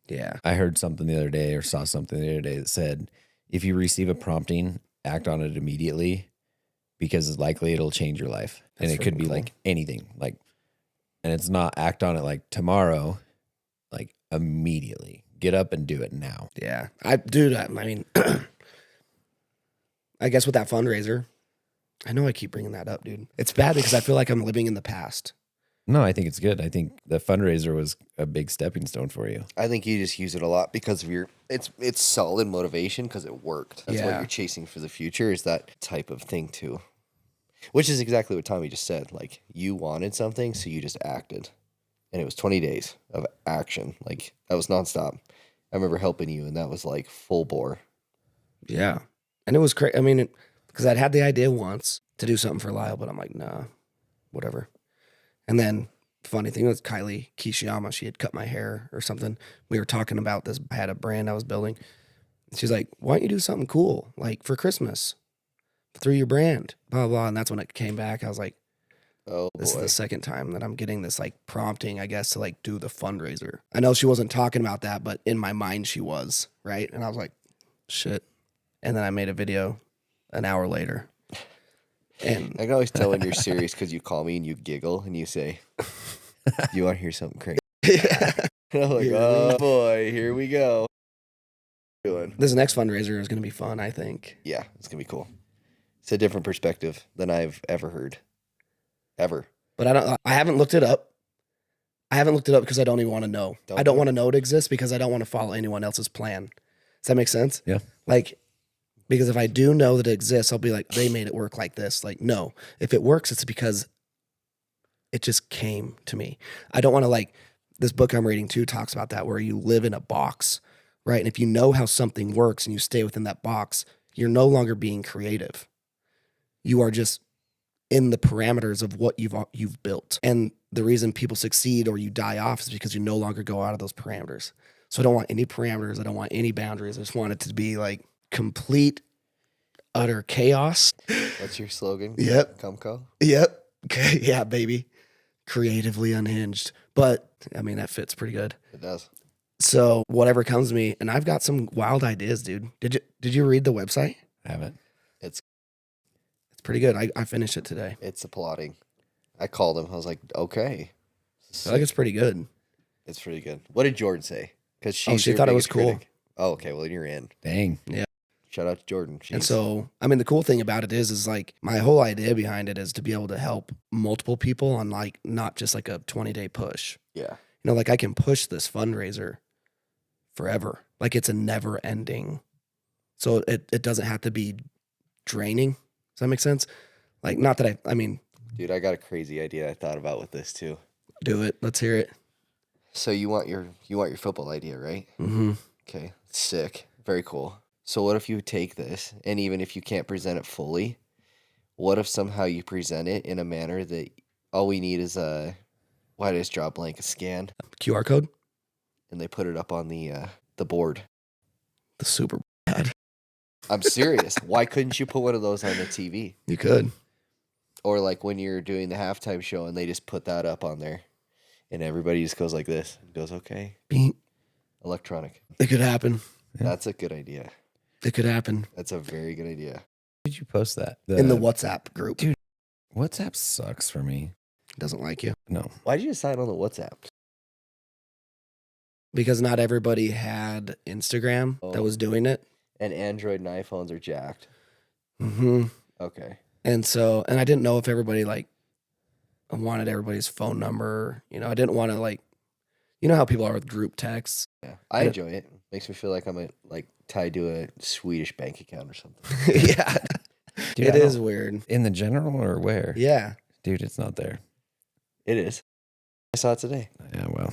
Yeah. I heard something the other day or saw something the other day that said, if you receive a prompting, act on it immediately because it's likely it'll change your life. That's and it could freaking be cool. like anything, like, and it's not act on it like tomorrow, like immediately. Get up and do it now. Yeah. I mean, I guess with that fundraiser, I know I keep bringing that up, dude. It's bad because I feel like I'm living in the past. No, I think it's good. I think the fundraiser was a big stepping stone for you. I think you just use it a lot because of it's solid motivation because it worked. That's what Yeah. you're chasing for the future is that type of thing too. Which is exactly what Tommy just said. Like, you wanted something, so you just acted. And it was 20 days of action. Like, that was nonstop. I remember helping you, and that was like full bore. Yeah. And it was crazy. I mean, because I'd had the idea once to do something for Lyle, but I'm like, nah, whatever. And then funny thing was Kylie Kishiyama, she had cut my hair or something. We were talking about this. I had a brand I was building. She's like, why don't you do something cool, like for Christmas, through your brand, blah, blah. And that's when it came back. I was like, Oh, this is boy. the second time that I'm getting this like prompting, I guess, to like do the fundraiser. I know she wasn't talking about that, but in my mind she was, right? And I was like, shit. And then I made a video an hour later. And I can always tell when you're serious because you call me and you giggle and you say, you want to hear something crazy? And I'm like, Yeah. oh boy, here we go. Doing. this next fundraiser is going to be fun, I think. Yeah, it's going to be cool. It's a different perspective than I've ever heard. Ever. But I haven't looked it up. I haven't looked it up because I don't even want to know. Don't I don't know. want to know it exists because I don't want to follow anyone else's plan. Does that make sense? Yeah. Like, because if I do know that it exists, I'll be like, they made it work like this. Like, no, if it works, it's because it just came to me. I don't want to like, this book I'm reading too talks about that, where you live in a box, right? And if you know how something works and you stay within that box, you're no longer being creative. You are just in the parameters of what you've built. And the reason people succeed or you die off is because you no longer go out of those parameters. So I don't want any parameters. I don't want any boundaries. I just want it to be like complete, utter chaos. That's your slogan? Yep. Cumco? Yep. Okay. Yeah, baby. Creatively unhinged. But I mean, that fits pretty good. It does. So whatever comes to me, and I've got some wild ideas, dude. Did you read the website? I haven't. It's pretty good. I finished it today. It's applauding. I called him. I was like, okay. I feel like it's pretty good. It's pretty good. What did Jordan say? Because Oh, she your thought it was biggest cool. critic. Oh, okay. Well, then you're in. Dang. Shout out to Jordan. And Jeez. so, I mean, the cool thing about it is like my whole idea behind it is to be able to help multiple people on like not just like a 20-day push. yeah. You know, like I can push this fundraiser forever. Like it's a never ending. So it doesn't have to be draining. Does that make sense? Like, not that I mean, Dude, I got a crazy idea I thought about with this too. do it. Let's hear it. So you want your football idea, right? Mm-hmm. Okay. Sick. Very cool. So what if you take this, and even if you can't present it fully, what if somehow you present it in a manner that all we need is why did I just draw a blank? A scan, QR code? and they put it up on the board. The super. I'm serious. Why couldn't you put one of those on the TV? You could. Or like when you're doing the halftime show and they just put that up on there, and everybody just goes like this. It goes, okay. Beep. Electronic. It could happen. Yeah. That's a good idea. It could happen. That's a very good idea. Did you post that? In the WhatsApp group. Dude. WhatsApp sucks for me. Doesn't like you. No. Why did you sign on the WhatsApp? Because not everybody had Instagram Oh. that was doing it. And Android and iPhones are jacked. Mm-hmm. Okay. And so, and I didn't know if everybody like wanted everybody's phone number. You know, I didn't want to like, you know how people are with group texts. Yeah. I Yeah. enjoy it. Makes me feel like I'm tied to a Swedish bank account or something. Yeah, Dude, it I is don't- weird. In the general or where? Yeah, Dude, it's not there. It is. I saw it today. Yeah, well.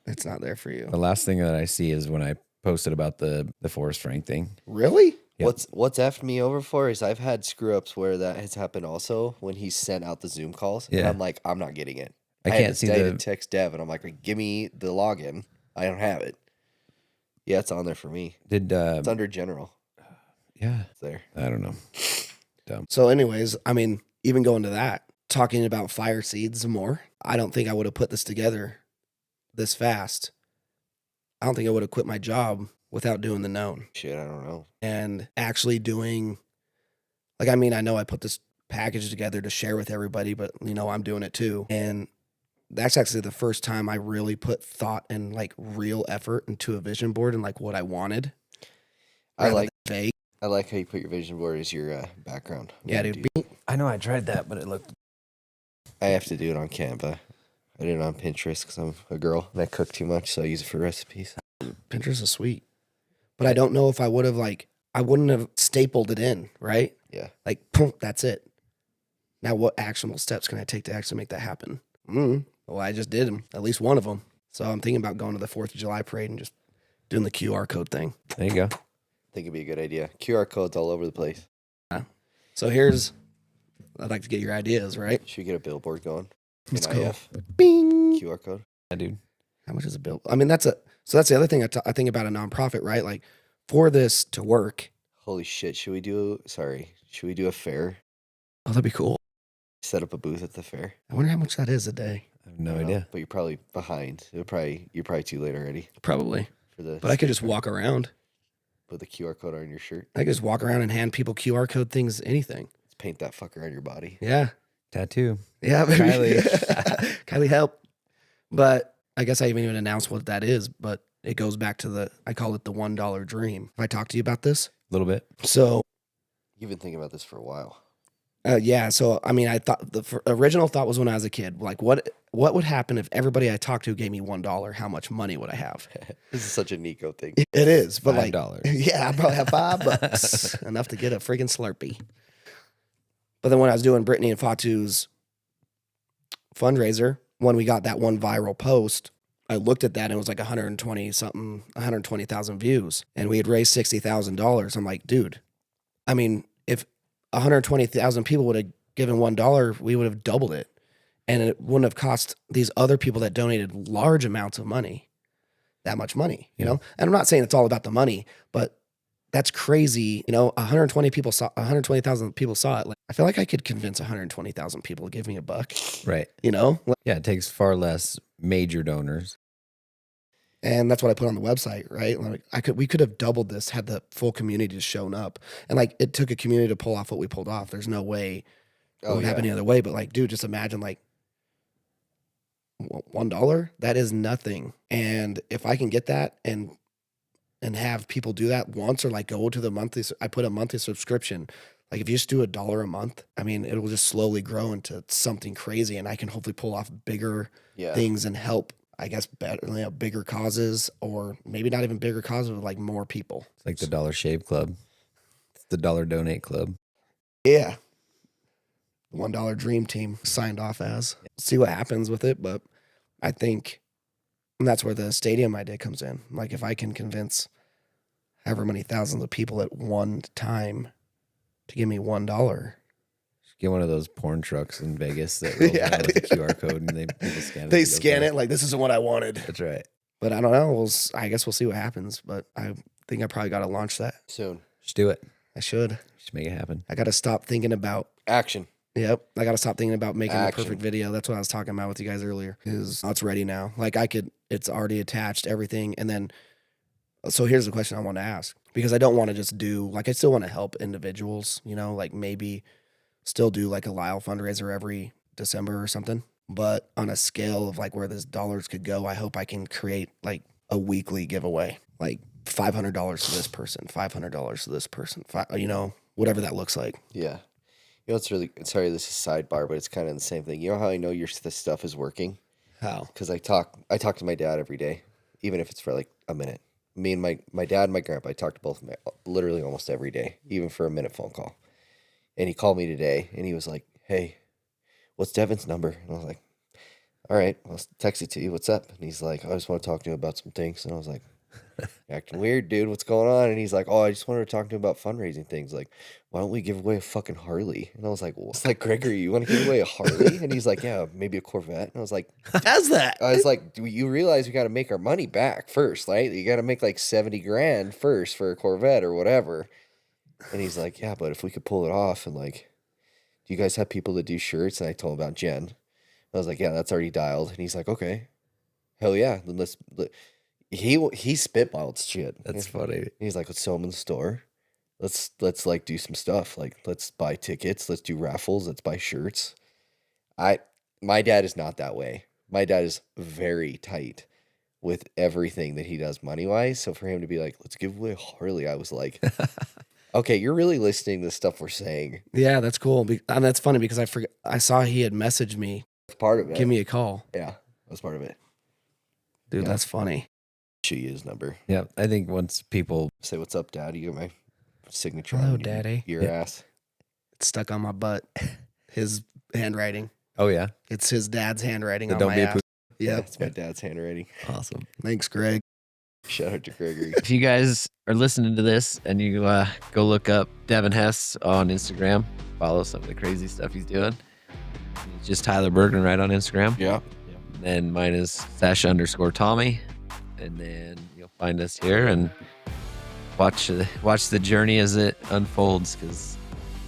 it's not there for you. The last thing that I see is when I posted about the Forrest Frank thing. Really? Yep. What's effed me over for is I've had screw ups where that has happened also when he sent out the Zoom calls. And Yeah. I'm like, I'm not getting it. I had can't to- see I had the. to text Dev and I'm like, give me the login. I don't have it. Yeah, it's on there for me. Did It's under general. yeah? It's there. I don't know. So, anyways, I mean, even going to that, talking about fire seeds more, I don't think I would have put this together this fast. I don't think I would have quit my job without doing the known Shit, I don't know. and actually doing, like, I mean, I know I put this package together to share with everybody, but, you know, I'm doing it too. And that's actually the first time I really put thought and like real effort into a vision board and like what I wanted. I rather like than vague. I like how you put your vision board as your background. Yeah, dude. I know I tried that, but it looked. I have to do it on Canva. I did it on Pinterest because I'm a girl and I cook too much, so I use it for recipes. Pinterest is sweet. But I don't know if I would have like, I wouldn't have stapled it in, right? Yeah. Like, boom, that's it. Now, what actionable steps can I take to actually make that happen? Well, I just did them, at least one of them. So I'm thinking about going to the 4th of July parade and just doing the QR code thing. There you go. I think it'd be a good idea. QR codes all over the place. So I'd like to get your ideas, right? Should we get a billboard going? Let's go. NIF, Bing. QR code. Yeah, dude. How much is a bill? I mean, that's the other thing I think about a nonprofit, right? Like for this to work, Holy shit! Should we do a fair? oh, that'd be cool. Set up a booth at the fair. I wonder how much that is a day. I have no I don't know, idea. but you're probably behind. You're probably too late already Probably. for the. But I could just walk around. Put the QR code on your shirt. I could just walk around and hand people QR code things, anything. Let's paint that fucker on your body. Yeah. Tattoo. Yeah, baby. Kylie. Kylie, help. But I guess I haven't even announced what that is, but it goes back to I call it the $1 dream. Have I talked to you about this? A little bit. So, You've been thinking about this for a while. yeah. So, I mean, I thought original thought was when I was a kid, like what would happen if everybody I talked to gave me $1? How much money would I have? This is such a Nico thing. It is, but like, $5. yeah, I probably have $5, enough to get a freaking Slurpee. But then when I was doing Brittany and Fatu's fundraiser, when we got that one viral post, I looked at that and it was like 120,000 views, and we had raised $60,000. I'm like, dude, I mean, if 120,000 people would have given $1, we would have doubled it, and it wouldn't have cost these other people that donated large amounts of money that much money, you know? And I'm not saying it's all about the money, but that's crazy. You know, 120,000 people saw it. Like, I feel like I could convince 120,000 people to give me $1, Right. you know? Yeah, it takes far less major donors. And that's what I put on the website, right? Like we could have doubled this had the full community just shown up. And like it took a community to pull off what we pulled off. There's no way it would happen any other way. But like, dude, just imagine like $1, that is nothing. And if I can get that and have people do that once, or like go to the monthly, I put a monthly subscription. Like if you just do $1 a month, I mean, it will just slowly grow into something crazy, and I can hopefully pull off bigger things and help, I guess, better, you know, bigger causes, or maybe not even bigger causes, but like more people. It's like the Dollar Shave Club. It's the Dollar Donate Club. Yeah. The $1 Dream Team signed off as. See what happens with it, but I think that's where the stadium idea comes in. Like if I can convince however many thousands of people at one time to give me $1. Get one of those porn trucks in Vegas that rolls around with a QR code, and people scan it. They scan it like, this isn't what I wanted. That's right. But I don't know. I guess we'll see what happens. But I think I probably got to launch that. Soon. Just do it. I should. Just make it happen. I got to stop thinking about. Action. Yep. I got to stop thinking about making the Action. perfect video. That's what I was talking about with you guys earlier. It's ready now. Like it's already attached, everything. And then, so here's the question I want to ask, because I don't want to just do, like, I still want to help individuals, you know, like maybe still do like a Lyle fundraiser every December or something. But on a scale of like where this dollars could go, I hope I can create like a weekly giveaway, like $500 to this person, $500 to this person, you know, whatever that looks like. Yeah. You know, sorry, this is sidebar, but it's kind of the same thing. You know how I know this stuff is working? How? Because I talk to my dad every day, even if it's for like a minute. Me and my dad and my grandpa, I talk to both of them literally almost every day, even for a minute phone call. And he called me today, and he was like, hey, what's Devin's number? And I was like, all right, I'll text it to you. What's up? And he's like, I just want to talk to you about some things. And I was like, acting weird, dude. What's going on? And he's like, oh, I just wanted to talk to him about fundraising things. Like, why don't we give away a fucking Harley? And I was like, well, it's like, Gregory, you want to give away a Harley? And he's like, yeah, maybe a Corvette. And I was like, How's that? I was like, do you realize we got to make our money back first, right? You got to make like 70 grand first for a Corvette or whatever. And he's like, yeah, but if we could pull it off, and like, do you guys have people that do shirts? And I told him about Jen. I was like, yeah, that's already dialed. And he's like, okay, hell yeah. Then he spitballed shit. That's funny. He's like, let's sell them in the store. Let's like do some stuff. Like, let's buy tickets. Let's do raffles. Let's buy shirts. My dad is not that way. My dad is very tight with everything that he does money wise. So for him to be like, let's give away a Harley, I was like, okay, you're really listening to the stuff we're saying. Yeah, that's cool. And that's funny because I saw he had messaged me, That's part of it. give me a call. Yeah, that's part of it. Dude, Yeah. that's funny. Show you his number. Yeah, I think once people, Say, what's up, Dad? You got my signature Hello, on Daddy. your Yeah. ass. It's stuck on my butt. his handwriting. Oh yeah. It's his dad's handwriting The on don't my be a ass. poop. Yeah. It's my dad's handwriting. Awesome. Thanks, Greg. Shout out to Gregory. If you guys are listening to this and you go look up Devin Hess on Instagram, follow some of the crazy stuff he's doing. It's just Tyler Bergman right on Instagram. Yeah. And mine is Sasha_Tommy. And then you'll find us here and watch the journey as it unfolds, because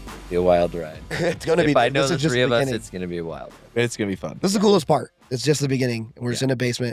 it'll be a wild ride. It's gonna be. If I know this the is just three of us, beginning. it's gonna be a wild ride. It's gonna be fun. This is the coolest part. It's just the beginning. We're just in a basement.